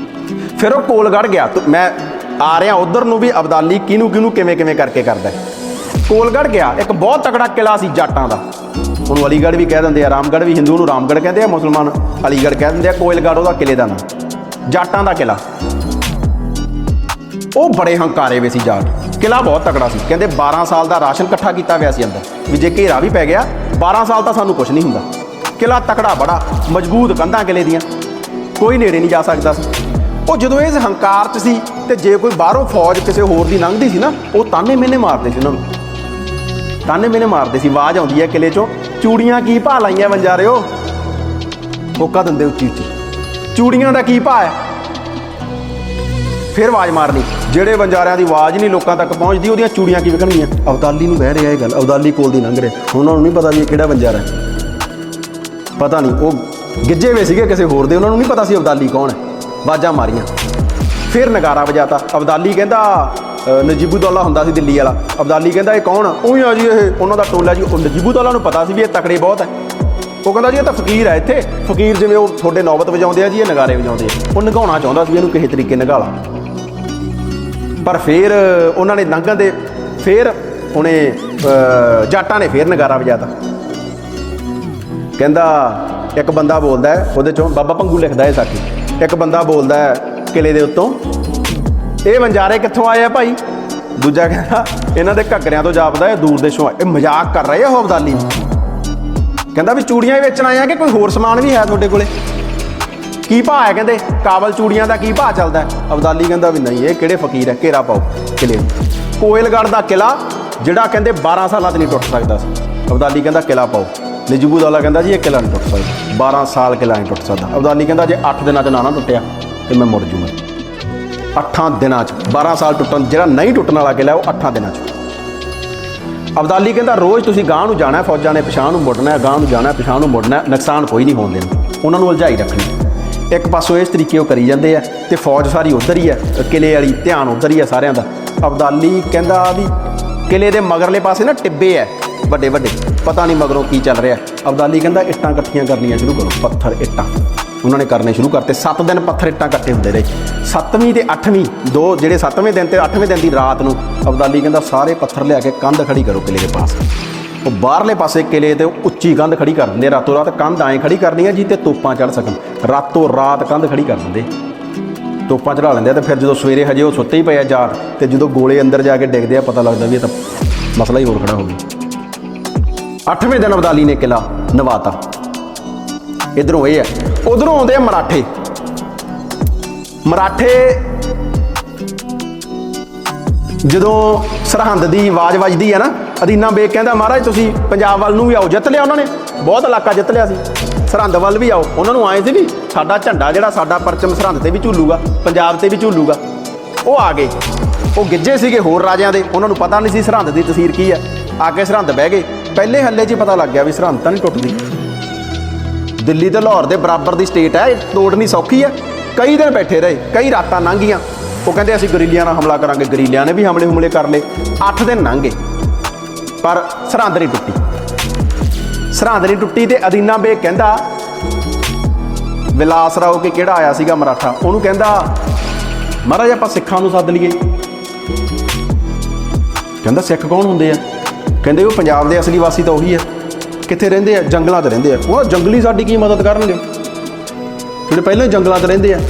ਫਿਰ ਉਹ ਕੋਲਗੜ੍ਹ ਗਿਆ। ਮੈਂ ਆ ਰਿਹਾ ਉੱਧਰ ਨੂੰ ਵੀ ਅਬਦਾਲੀ ਕਿਹਨੂੰ ਕਿਹਨੂੰ ਕਿਵੇਂ ਕਿਵੇਂ ਕਰਕੇ ਕਰਦਾ। ਕੋਲਗੜ੍ਹ ਗਿਆ, ਇੱਕ ਬਹੁਤ ਤਕੜਾ ਕਿਲ੍ਹਾ ਸੀ ਜਾਟਾਂ ਦਾ, ਉਹਨੂੰ ਅਲੀਗੜ੍ਹ ਵੀ ਕਹਿ ਦਿੰਦੇ ਆ, ਰਾਮਗੜ੍ਹ ਵੀ, ਹਿੰਦੂ ਨੂੰ ਰਾਮਗੜ੍ਹ ਕਹਿੰਦੇ ਆ, ਮੁਸਲਮਾਨ ਅਲੀਗੜ੍ਹ ਕਹਿ ਦਿੰਦੇ ਆ। ਕੋਇਲਗੜ੍ਹ ਉਹਦਾ ਕਿਲੇ ਦਾ ਨਾਂ, ਜਾਟਾਂ ਦਾ ਕਿਲਾ। ਉਹ ਬੜੇ ਹੰਕਾਰੇ ਵੇ ਸੀ ਜਾਟ। ਕਿਲਾ ਬਹੁਤ ਤਕੜਾ ਸੀ। ਕਹਿੰਦੇ 12 ਸਾਲ ਦਾ ਰਾਸ਼ਨ ਇਕੱਠਾ ਕੀਤਾ ਹੋਇਆ ਸੀ ਅੰਦਰ, ਵੀ ਜੇ ਘੇਰਾ ਵੀ ਪੈ ਗਿਆ 12 ਸਾਲ ਤਾਂ ਸਾਨੂੰ ਕੁਝ ਨਹੀਂ ਹੁੰਦਾ। ਕਿਲਾ ਤਕੜਾ ਬੜਾ ਮਜ਼ਬੂਤ, ਕੰਧਾਂ ਕਿਲੇ ਦੀਆਂ, ਕੋਈ ਨੇੜੇ ਨਹੀਂ ਜਾ ਸਕਦਾ ਸੀ। ਉਹ ਜਦੋਂ ਇਸ ਹੰਕਾਰ 'ਚ ਸੀ ਤੇ ਜੇ ਕੋਈ ਬਾਹਰੋਂ ਫੌਜ ਕਿਸੇ ਹੋਰ ਦੀ ਲੰਘਦੀ ਸੀ ਨਾ, ਉਹ ਤਾਨੇ ਮਿਹਨੇ ਮਾਰਦੇ ਸੀ ਉਹਨਾਂ ਨੂੰ, ਤਾਨੇ ਮਿਹਨੇ ਮਾਰਦੇ ਸੀ। ਆਵਾਜ਼ ਆਉਂਦੀ ਹੈ ਕਿਲੇ 'ਚੋਂ, ਚੂੜੀਆਂ ਕੀ ਭਾਅ ਲਾਈਆਂ ਵੰਜਾਰਿਓ। ਹੋਕਾ ਦਿੰਦੇ ਉੱਚੀ ਉੱਚੀ, ਚੂੜੀਆਂ ਦਾ ਕੀ ਭਾਅ ਹੈ। ਫਿਰ ਆਵਾਜ਼ ਮਾਰਨੀ, ਜਿਹੜੇ ਵੰਜਾਰਿਆਂ ਦੀ ਆਵਾਜ਼ ਨਹੀਂ ਲੋਕਾਂ ਤੱਕ ਪਹੁੰਚਦੀ, ਉਹਦੀਆਂ ਚੂੜੀਆਂ ਕੀ ਵਿਕਣਗੀਆਂ। ਅਬਦਾਲੀ ਨੂੰ ਬਹਿ ਰਿਹਾ ਇਹ ਗੱਲ, ਅਬਦਾਲੀ ਕੋਲ ਦੀ ਲੰਘ ਰਿਹਾ, ਉਹਨਾਂ ਨੂੰ ਨਹੀਂ ਪਤਾ ਵੀ ਇਹ ਕਿਹੜਾ ਵੰਜਾਰਾ ਹੈ। ਪਤਾ ਨਹੀਂ, ਉਹ ਗਿੱਜੇ ਹੋਏ ਸੀਗੇ ਕਿਸੇ ਹੋਰ ਦੇ, ਉਹਨਾਂ ਨੂੰ ਨਹੀਂ ਪਤਾ ਸੀ ਅਬਦਾਲੀ ਕੌਣ ਹੈ। ਆਵਾਜ਼ਾਂ ਮਾਰੀਆਂ, ਫਿਰ ਨਗਾਰਾ ਵਜਾਤਾ। ਅਬਦਾਲੀ ਕਹਿੰਦਾ, ਨਜੀਬੂਦੌਲਾ ਹੁੰਦਾ ਸੀ ਦਿੱਲੀ ਵਾਲਾ, ਅਬਦਾਲੀ ਕਹਿੰਦਾ ਇਹ ਕੌਣ ਆ। ਉਹੀ ਆ ਜੀ ਇਹ ਉਹਨਾਂ ਦਾ ਟੋਲਾ ਜੀ। ਉਹ ਨਜੀਬੂਦੌਲਾ ਨੂੰ ਪਤਾ ਸੀ ਵੀ ਇਹ ਤਕੜੇ ਬਹੁਤ ਹੈ। ਉਹ ਕਹਿੰਦਾ ਜੀ ਇਹ ਤਾਂ ਫਕੀਰ ਹੈ, ਇੱਥੇ ਫਕੀਰ ਜਿਵੇਂ ਉਹ ਤੁਹਾਡੇ ਨੌਬਤ ਵਜਾਉਂਦੇ ਆ ਜੀ, ਇਹ ਨਗਾਰੇ ਵਜਾਉਂਦੇ ਆ। ਉਹ ਨਗਾਉਣਾ ਚਾਹੁੰਦਾ ਸੀ ਇਹਨੂੰ ਕਿਸੇ ਤਰੀਕੇ ਨਗਾਲਾ, ਪਰ ਫਿਰ ਉਹਨਾਂ ਨੇ ਲੰਘਣ ਦੇ, ਫਿਰ ਉਹਨੇ ਜਾਟਾਂ ਨੇ ਫਿਰ ਨਗਾਰਾ ਵਜਾਤਾ। ਕਹਿੰਦਾ ਇੱਕ ਬੰਦਾ ਬੋਲਦਾ ਹੈ ਉਹਦੇ 'ਚੋਂ, ਬਾਬਾ ਭੰਗੂ ਲਿਖਦਾ ਹੈ ਸਾਖੀ, ਇੱਕ ਬੰਦਾ ਬੋਲਦਾ ਹੈ ਕਿਲੇ ਦੇ ਉੱਤੋਂ, ਇਹ ਵੰਜਾਰੇ ਕਿੱਥੋਂ ਆਏ ਆ ਭਾਈ। ਦੂਜਾ ਕਹਿੰਦਾ ਇਹਨਾਂ ਦੇ ਘੱਗਰਿਆਂ ਤੋਂ ਜਾਪਦਾ, ਇਹ ਦੂਰ ਦੇਸ਼ੋਂ। ਇਹ ਮਜ਼ਾਕ ਕਰ ਰਹੇ ਆ ਉਹ ਅਬਦਾਲੀ। ਕਹਿੰਦਾ ਵੀ ਚੂੜੀਆਂ ਹੀ ਵੇਚਣ ਆਏ ਆ ਕਿ ਕੋਈ ਹੋਰ ਸਮਾਨ ਵੀ ਹੈ ਤੁਹਾਡੇ ਕੋਲੇ, ਕੀ ਭਾਅ ਹੈ। ਕਹਿੰਦੇ ਕਾਬਲ ਚੂੜੀਆਂ ਦਾ ਕੀ ਭਾਅ ਚੱਲਦਾ ਹੈ। ਅਬਦਾਲੀ ਕਹਿੰਦਾ ਵੀ ਨਹੀਂ, ਇਹ ਕਿਹੜੇ ਫਕੀਰ ਹੈ, ਘੇਰਾ ਪਾਓ ਕਿਲੇ ਨੂੰ। ਕੋਇਲਗੜ੍ਹ ਦਾ ਕਿਲਾ ਜਿਹੜਾ ਕਹਿੰਦੇ 12 ਸਾਲਾਂ 'ਚ ਨਹੀਂ ਟੁੱਟ ਸਕਦਾ ਸੀ। ਅਬਦਾਲੀ ਕਹਿੰਦਾ ਕਿਲਾ ਪਾਓ। ਨਜੀਬੂਦੌਲਾ ਕਹਿੰਦਾ ਜੀ ਇਹ ਕਿਲਾ ਨਹੀਂ ਟੁੱਟ ਸਕਦਾ, 12 ਸਾਲ ਕਿਲਾ ਨਹੀਂ ਟੁੱਟ ਸਕਦਾ। ਅਬਦਾਲੀ ਕਹਿੰਦਾ ਜੇ 8 ਦਿਨਾਂ 'ਚ ਨਾ ਟੁੱਟਿਆ ਤੇ ਮੈਂ ਮੁੜ ਜੂਗਾ। 8 ਦਿਨਾਂ 'ਚ 12 ਸਾਲ ਟੁੱਟਣ, ਜਿਹੜਾ ਨਹੀਂ ਟੁੱਟਣ ਵਾਲਾ ਕਿਲਾ ਉਹ 8 ਦਿਨਾਂ 'ਚ। ਅਬਦਾਲੀ ਕਹਿੰਦਾ ਰੋਜ਼ ਤੁਸੀਂ ਗਾਂਹ ਨੂੰ ਜਾਣਾ, ਫੌਜਾਂ ਨੇ ਪਿਛਾਂਹ ਨੂੰ ਮੁੜਨਾ, ਗਾਂਹ ਨੂੰ ਜਾਣਾ, ਪਿਛਾਂਹ ਨੂੰ ਮੁੜਨਾ, ਨੁਕਸਾਨ ਕੋਈ ਨਹੀਂ ਹੋਣ ਦੇਣਾ, ਉਹਨਾਂ ਨੂੰ ਉਲਝਾਈ ਰੱਖਣੀ। ਇੱਕ ਪਾਸੋਂ ਇਸ ਤਰੀਕੇ ਉਹ ਕਰੀ ਜਾਂਦੇ ਆ ਤੇ ਫੌਜ ਸਾਰੀ ਉੱਧਰ ਹੀ ਹੈ, ਕਿਲੇ ਵਾਲੀ ਧਿਆਨ ਉੱਧਰ ਹੀ ਹੈ ਸਾਰਿਆਂ ਦਾ। ਅਬਦਾਲੀ ਕਹਿੰਦਾ ਵੀ ਕਿਲੇ ਦੇ ਮਗਰਲੇ ਪਾਸੇ ਨਾ ਟਿੱਬੇ ਹੈ ਵੱਡੇ ਵੱਡੇ, ਪਤਾ ਨਹੀਂ ਮਗਰੋਂ ਕੀ ਚੱਲ ਰਿਹਾ। ਅਬਦਾਲੀ ਕਹਿੰਦਾ ਇੱਟਾਂ ਇਕੱਠੀਆਂ ਕਰਨੀਆਂ ਸ਼ੁਰੂ ਕਰੋ, ਪੱਥਰ ਇੱਟਾਂ ਉਹਨਾਂ ਨੇ ਕਰਨੇ ਸ਼ੁਰੂ ਕਰਤੇ। 7 ਦਿਨ ਪੱਥਰ ਇੱਟਾਂ ਇਕੱਠੇ ਹੁੰਦੇ ਰਹੇ। 7ਵੀਂ ਤੇ 8ਵੀਂ ਦੋ, ਜਿਹੜੇ 7ਵੇਂ ਦਿਨ ਤੇ 8ਵੇਂ ਦਿਨ ਦੀ ਰਾਤ ਨੂੰ ਅਬਦਾਲੀ ਕਹਿੰਦਾ ਸਾਰੇ ਪੱਥਰ ਲਿਆ ਕੇ ਕੰਧ ਖੜੀ ਕਰੋ ਕਿਲੇ ਦੇ ਪਾਸ। ਉਹ ਬਾਹਰਲੇ ਪਾਸੇ ਕਿਲੇ ਤੇ ਉੱਚੀ ਕੰਧ ਖੜੀ ਕਰ ਦਿੰਦੇ, ਰਾਤੋਂ ਰਾਤ ਕੰਧ ਐਂ ਖੜੀ ਕਰਨੀ ਹੈ ਜੀ ਤੇ ਤੋਪਾਂ ਚੜ੍ਹ ਸਕਣ। ਰਾਤੋਂ ਰਾਤ ਕੰਧ ਖੜੀ ਕਰ ਦਿੰਦੇ, ਤੋਪਾਂ ਚੜ੍ਹਾ ਲੈਂਦੇ ਆ। ਤੇ ਫਿਰ ਜਦੋਂ ਸਵੇਰੇ ਹਜੇ ਉਹ ਸੁੱਤੇ ਹੀ ਪਏ ਆ ਜਾਟ, ਤੇ ਜਦੋਂ ਗੋਲੇ ਅੰਦਰ ਜਾ ਕੇ ਡਿੱਗਦੇ ਆ ਪਤਾ ਲੱਗਦਾ ਵੀ ਇਹ ਤਾਂ ਮਸਲਾ ਹੀ ਹੋਰ ਖੜਾ ਹੋ ਗਿਆ। 8ਵੇਂ ਦਿਨ ਅਬਦਾਲੀ ਨੇ ਕਿਲਾ ਨਵਾਤਾ। ਇੱਧਰੋਂ ਇਹ ਹੈ, ਉਧਰੋਂ ਆਉਂਦੇ ਆ ਮਰਾਠੇ। ਮਰਾਠੇ ਜਦੋਂ ਸਰਹੰਦ ਦੀ ਆਵਾਜ਼ ਵੱਜਦੀ ਹੈ ਨਾ, ਅਦੀਨਾ ਬੇਗ ਕਹਿੰਦਾ ਮਹਾਰਾਜ ਤੁਸੀਂ ਪੰਜਾਬ ਵੱਲ ਨੂੰ ਵੀ ਆਓ। ਜਿੱਤ ਲਿਆ ਉਹਨਾਂ ਨੇ, ਬਹੁਤ ਇਲਾਕਾ ਜਿੱਤ ਲਿਆ ਸੀ। ਸਰਹੰਦ ਵੱਲ ਵੀ ਆਓ। ਉਹਨਾਂ ਨੂੰ ਆਏ ਸੀ ਵੀ ਸਾਡਾ ਝੰਡਾ ਜਿਹੜਾ, ਸਾਡਾ ਪਰਚਮ ਸਰਹੰਦ ਤੇ ਵੀ ਝੂਲੂਗਾ, ਪੰਜਾਬ ਤੇ ਵੀ ਝੂਲੂਗਾ। ਉਹ ਆ ਗਏ, ਉਹ ਗਿੱਜੇ ਸੀਗੇ ਹੋਰ ਰਾਜਿਆਂ ਦੇ, ਉਹਨਾਂ ਨੂੰ ਪਤਾ ਨਹੀਂ ਸੀ ਸਰਹੰਦ ਦੀ ਤਸੀਰ ਕੀ ਹੈ। ਆ ਕੇ ਸਰਹੰਦ ਬਹਿ ਗਏ। ਪਹਿਲੇ ਹੱਲੇ 'ਚ ਪਤਾ ਲੱਗ ਗਿਆ ਵੀ ਸਰਹੰਦ ਤਾਂ ਨਹੀਂ ਟੁੱਟਦੀ, ਦਿੱਲੀ ਤੇ ਲਾਹੌਰ ਦੇ ਬਰਾਬਰ ਦੀ ਸਟੇਟ ਹੈ, ਤੋੜਨੀ ਸੌਖੀ ਹੈ। ਕਈ ਦਿਨ ਬੈਠੇ ਰਹੇ, ਕਈ ਰਾਤਾਂ ਲੰਘ ਗਈਆਂ। ਉਹ ਕਹਿੰਦੇ ਅਸੀਂ ਗਰੀਲਿਆਂ ਨਾਲ ਹਮਲਾ ਕਰਾਂਗੇ, ਗਰੀਲਿਆਂ ਨੇ ਵੀ ਹਮਲੇ ਕਰ ਲਏ। 8 ਦਿਨ ਲੰਘ ਗਏ ਪਰ ਸਰਹੰਦ ਨਹੀਂ ਟੁੱਟੀ। ਸਰਹੰਦ ਨਹੀਂ ਟੁੱਟੀ ਤੇ ਅਦੀਨਾ ਬੇਗ ਕਹਿੰਦਾ, ਵਿਲਾਸ ਰਾਓ ਕਿ ਕਿਹੜਾ ਆਇਆ ਸੀਗਾ ਮਰਾਠਾ, ਉਹਨੂੰ ਕਹਿੰਦਾ ਮਹਾਰਾਜ ਆਪਾਂ ਸਿੱਖਾਂ ਨੂੰ ਸੱਦ ਲਈਏ। ਕਹਿੰਦਾ ਸਿੱਖ ਕੌਣ ਹੁੰਦੇ ਆ। ਕਹਿੰਦੇ ਉਹ ਪੰਜਾਬ ਦੇ ਅਸਲੀ ਵਾਸੀ ਤਾਂ ਉਹੀ ਆ। ਕਿੱਥੇ ਰਹਿੰਦੇ ਆ, ਜੰਗਲਾਂ 'ਚ ਰਹਿੰਦੇ ਆ। ਉਹ ਜੰਗਲੀ ਸਾਡੀ ਕੀ ਮਦਦ ਕਰਨਗੇ, ਜਿਹੜੇ ਪਹਿਲਾਂ ਹੀ ਜੰਗਲਾਂ 'ਚ ਰਹਿੰਦੇ ਆ,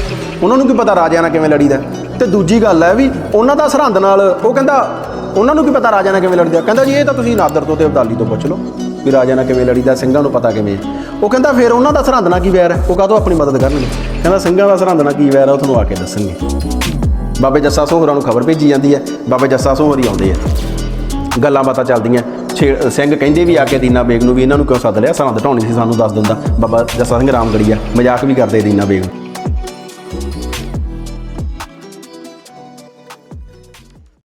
ਉਹਨਾਂ ਨੂੰ ਕੀ ਪਤਾ ਰਾਜਿਆਂ ਨਾਲ ਕਿਵੇਂ ਲੜੀਦਾ। ਤੇ ਦੂਜੀ ਗੱਲ ਹੈ ਵੀ ਉਹਨਾਂ ਦਾ ਸਰਹੰਦ ਨਾਲ, ਉਹ ਕਹਿੰਦਾ ਉਹਨਾਂ ਨੂੰ ਕੀ ਪਤਾ ਰਾਜਿਆਂ ਨਾਲ ਕਿਵੇਂ ਲੜੀਦਾ। ਕਹਿੰਦਾ ਜੀ ਇਹ ਤਾਂ ਤੁਸੀਂ ਨਾਦਰ ਤੋਂ ਤੇ ਅਬਦਾਲੀ ਤੋਂ ਪੁੱਛ ਲਓ ਵੀ ਰਾਜਿਆਂ ਨਾਲ ਕਿਵੇਂ ਲੜੀਦਾ, ਸਿੰਘਾਂ ਨੂੰ ਪਤਾ ਕਿਵੇਂ। ਉਹ ਕਹਿੰਦਾ ਫਿਰ ਉਹਨਾਂ ਦਾ ਸਰਹੰਦ ਨਾਲ ਕੀ ਵੈਰ ਹੈ, ਉਹ ਕਾਹਤੋਂ ਆਪਣੀ ਮਦਦ ਕਰਨਗੇ। ਕਹਿੰਦਾ ਸਿੰਘਾਂ ਦਾ ਸਰਹੰਦ ਨਾਲ ਕੀ ਵੈਰ ਹੈ ਉਹ ਤੁਹਾਨੂੰ ਆ ਕੇ ਦੱਸਣਗੇ। ਬਾਬੇ ਜੱਸਾ ਸੋਹਰਾਂ ਨੂੰ ਖਬਰ ਭੇਜੀ ਜਾਂਦੀ ਹੈ, ਬਾਬੇ ਜੱਸਾ ਸੋਹਰ ਹੀ ਆਉਂਦੇ ਆ, ਗੱਲਾਂ ਬਾਤਾਂ ਚੱਲਦੀਆਂ। ਸਿੰਘ ਕਹਿੰਦੇ ਵੀ ਆ ਕੇ ਅਦੀਨਾ ਬੇਗ ਨੂੰ ਵੀ ਇਹਨਾਂ ਨੂੰ ਕਿਉਂ ਸੱਦ ਲਿਆ, ਸਰਹੰਦ ਢਾਉਣੀ ਸੀ ਸਾਨੂੰ ਦੱਸ ਦਿੰਦਾ। ਬਾਬਾ ਜੱਸਾ ਸਿੰਘ ਰਾਮਗੜੀਆ ਮਜ਼ਾਕ ਵੀ ਕਰਦੇ ਅਦੀਨਾ ਬੇਗ ਨੂੰ।